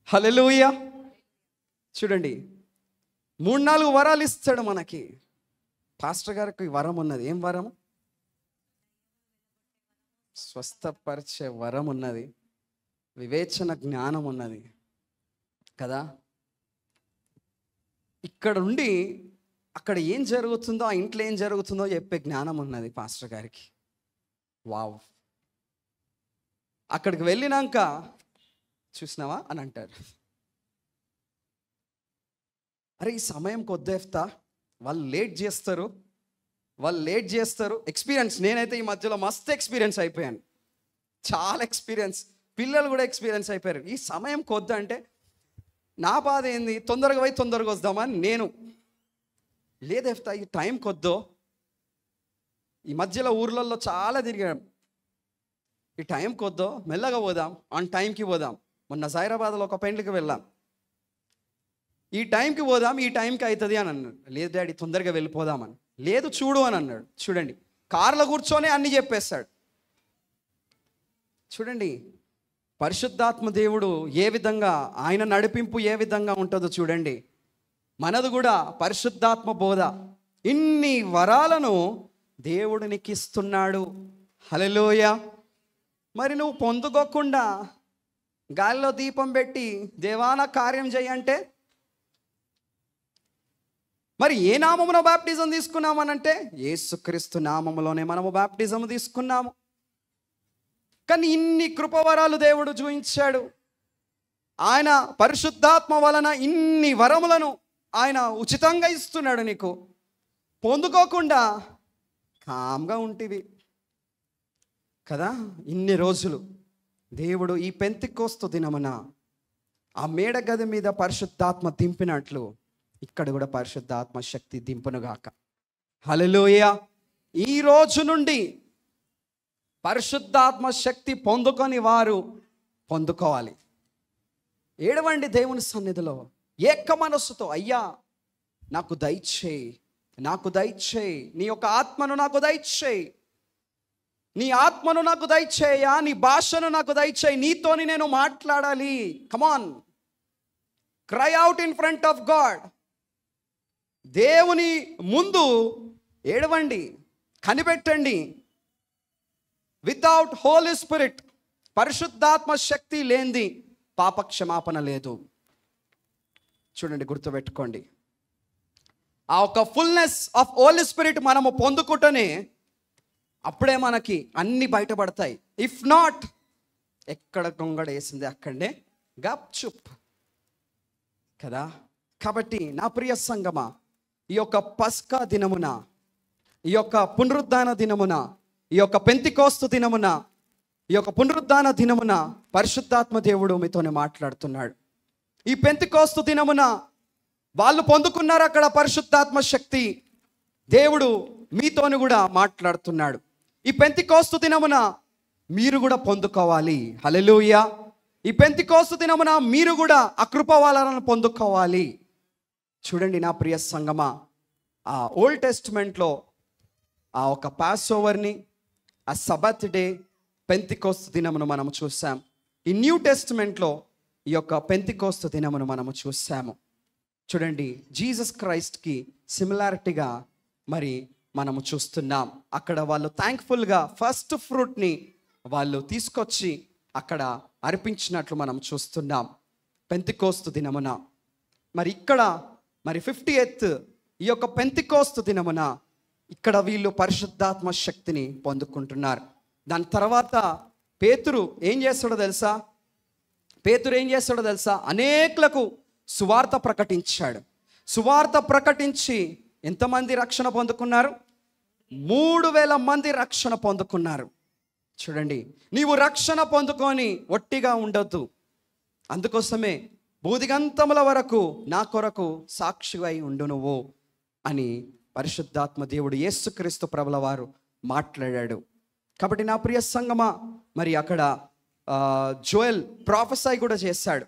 హల్లెలూయా. చూడండి, 3, 4 వరాలు ఇస్తాడు మనకి. పాస్టర్ గారికి వరం ఉన్నది. ఏం వరం? స్వస్థపరిచే వరం ఉన్నది, వివేచన జ్ఞానం ఉన్నది కదా. ఇక్కడ ఉండి అక్కడ ఏం జరుగుతుందో, ఆ ఇంట్లో ఏం జరుగుతుందో చెప్పే జ్ఞానం ఉన్నది పాస్టర్ గారికి. వావ్. అక్కడికి వెళ్ళినాక చూసినావా అని అంటారు. అరే ఈ సమయం కొద్దేఫ్తా, వాళ్ళు లేట్ చేస్తారు. ఎక్స్పీరియన్స్, నేనైతే ఈ మధ్యలో మస్తు ఎక్స్పీరియన్స్ అయిపోయాను, చాలా ఎక్స్పీరియన్స్. పిల్లలు కూడా ఎక్స్పీరియన్స్ అయిపోయారు. ఈ సమయం కొద్ది అంటే నా బాధ ఏంది, తొందరగా పోయి తొందరగా వద్దామని నేను. లేదేఫ్తా ఈ టైం కొద్దో. ఈ మధ్యలో ఊర్లలో చాలా తిరిగాం. ఈ టైం కొద్దో, మెల్లగా పోదాం, ఆన్ టైంకి పోదాం. మొన్న హైదరాబాద్లో ఒక పెండ్లికి వెళ్ళాం. ఈ టైంకి పోదాం, ఈ టైంకి అవుతుంది అని అన్నాడు. లేదు డాడీ తొందరగా వెళ్ళిపోదామని. లేదు చూడు అని అన్నాడు. చూడండి, కార్లో కూర్చొని అన్నీ చెప్పేస్తాడు. చూడండి, పరిశుద్ధాత్మ దేవుడు ఏ విధంగా, ఆయన నడిపింపు ఏ విధంగా ఉంటుందో చూడండి. మనది కూడా పరిశుద్ధాత్మ బోధ. ఇన్ని వరాలను దేవుడు నీకు ఇస్తున్నాడు. హల్లెలూయా. మరి నువ్వు పొందుకోకుండా గాలిలో దీపం పెట్టి దేవాన కార్యం చేయంటే, మరి ఏ నామమున బాప్టిజం తీసుకున్నామనంటే యేసుక్రీస్తు నామములోనే మనము బాప్టిజం తీసుకున్నాము. కానీ ఇన్ని కృపవరాలు దేవుడు చూపించాడు. ఆయన పరిశుద్ధాత్మ వలన ఇన్ని వరములను ఆయన ఉచితంగా ఇస్తున్నాడు. నీకు పొందుకోకుండా కామ్గా ఉంటివి కదా ఇన్ని రోజులు. దేవుడు ఈ పెంతెకోస్తు దినమున ఆ మేడ గది మీద పరిశుద్ధాత్మ దింపినట్లు ఇక్కడ కూడా పరిశుద్ధాత్మ శక్తి దింపునుగాక. హల్లెలూయా. ఈ రోజు నుండి పరిశుద్ధాత్మ శక్తి పొందుకొని వారు పొందుకోవాలి. ఏడవండి దేవుని సన్నిధిలో ఏక మనస్సుతో, అయ్యా నాకు దయచేయి, నాకు దయచేయి, నీ యొక్క ఆత్మను నాకు దయచేయి, నీ ఆత్మను నాకు దయచేయా, నీ భాషను నాకు దయచేయి, నీతోని నేను మాట్లాడాలి. Come on, cry out in front of God. దేవుని ముందు ఏడవండి, కనిపెట్టండి. వితౌట్ హోలీ స్పిరిట్, పరిశుద్ధాత్మ శక్తి లేనిది పాపక్షమాపణ లేదు. చూడండి, గుర్తుపెట్టుకోండి. ఆ ఒక ఫుల్నెస్ ఆఫ్ హోలీ స్పిరిట్ మనము పొందుకుంటేనే అప్పుడే మనకి అన్ని బయటపడతాయి. ఇఫ్ నాట్, ఎక్కడ గొంగడ వేసింది అక్కడనే గప్ చుప్ కదా. కాబట్టి నా ప్రియ సంగమా, ఈ యొక్క పస్కా దినమున, ఈ యొక్క పునరుద్ధాన దినమున, ఈ యొక్క పెంతెకోస్తు దినమున, ఈ యొక్క పునరుద్ధాన దినమున పరిశుద్ధాత్మ దేవుడు మీతోనే మాట్లాడుతున్నాడు. ఈ పెంతెకోస్తు దినమున వాళ్ళు పొందుకున్నారు అక్కడ పరిశుద్ధాత్మ శక్తి. దేవుడు మీతోని కూడా మాట్లాడుతున్నాడు. ఈ పెంతెకోస్తు దినమున మీరు కూడా పొందుకోవాలి. హల్లెలూయా. ఈ పెంతెకోస్తు దినమున మీరు కూడా ఆ కృప వరాలను పొందుకోవాలి. చూడండి నా ప్రియ సంగమా, ఆ ఓల్డ్ టెస్ట్మెంట్లో ఆ ఒక పాస్ ఓవర్ని, ఆ సబత్ డే, పెంతెకోస్తు దినమును మనము చూసాం. ఈ న్యూ టెస్ట్మెంట్లో ఈ యొక్క పెంతెకోస్తు దినమును మనము చూసాము. చూడండి, జీసస్ క్రైస్ట్కి సిమిలారిటీగా మరి మనము చూస్తున్నాం. అక్కడ వాళ్ళు థ్యాంక్ఫుల్గా ఫస్ట్ ఫ్రూట్ని వాళ్ళు తీసుకొచ్చి అక్కడ అర్పించినట్లు మనం చూస్తున్నాం పెంతెకోస్తు దినమున. మరి ఇక్కడ మరి 50th ఈ యొక్క పెంతెకోస్తు దినమున ఇక్కడ వీళ్ళు పరిశుద్ధాత్మ శక్తిని పొందుకుంటున్నారు. దాని తర్వాత పేతురు ఏం చేస్తాడో తెలుసా? అనేకులకు సువార్త ప్రకటించాడు. సువార్త ప్రకటించి ఎంతమంది రక్షణ పొందుకున్నారు? 3000 మంది రక్షణ పొందుకున్నారు. చూడండి, నీవు రక్షణ పొందుకొని ఒట్టిగా ఉండొద్దు. అందుకోసమే బూదిగంతముల వరకు నా కొరకు సాక్షివై ఉండు నువ్వు అని పరిశుద్ధాత్మ దేవుడు యేసుక్రీస్తు ప్రభుల వారు మాట్లాడాడు. కాబట్టి నా ప్రియ సంగమా, మరి అక్కడ జోయల్ ప్రాఫెసై కూడా చేశాడు.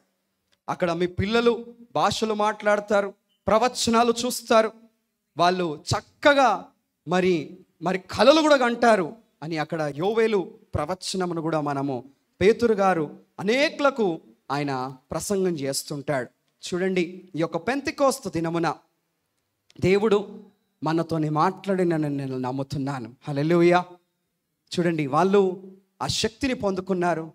అక్కడ మీ పిల్లలు భాషలు మాట్లాడతారు, ప్రవచనాలు చూస్తారు, వాళ్ళు చక్కగా మరి మరి కలలు కూడా కంటారు అని అక్కడ యోవేలు ప్రవచనమును కూడా మనము పేతురు గారు అనేకులకు ఆయన ప్రసంగం చేస్తుంటాడు. చూడండి, ఈ యొక్క పెంతెకోస్తు దినమున దేవుడు మనతోని మాట్లాడినని నేను నమ్ముతున్నాను. హల్లెలూయా. చూడండి, వాళ్ళు ఆ శక్తిని పొందుకున్నారు.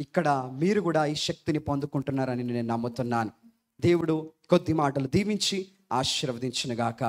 ఇక్కడ మీరు కూడా ఈ శక్తిని పొందుకుంటున్నారని నేను నమ్ముతున్నాను. దేవుడు కొద్ది మాటలు దీవించి ఆశీర్వదించునుగాక.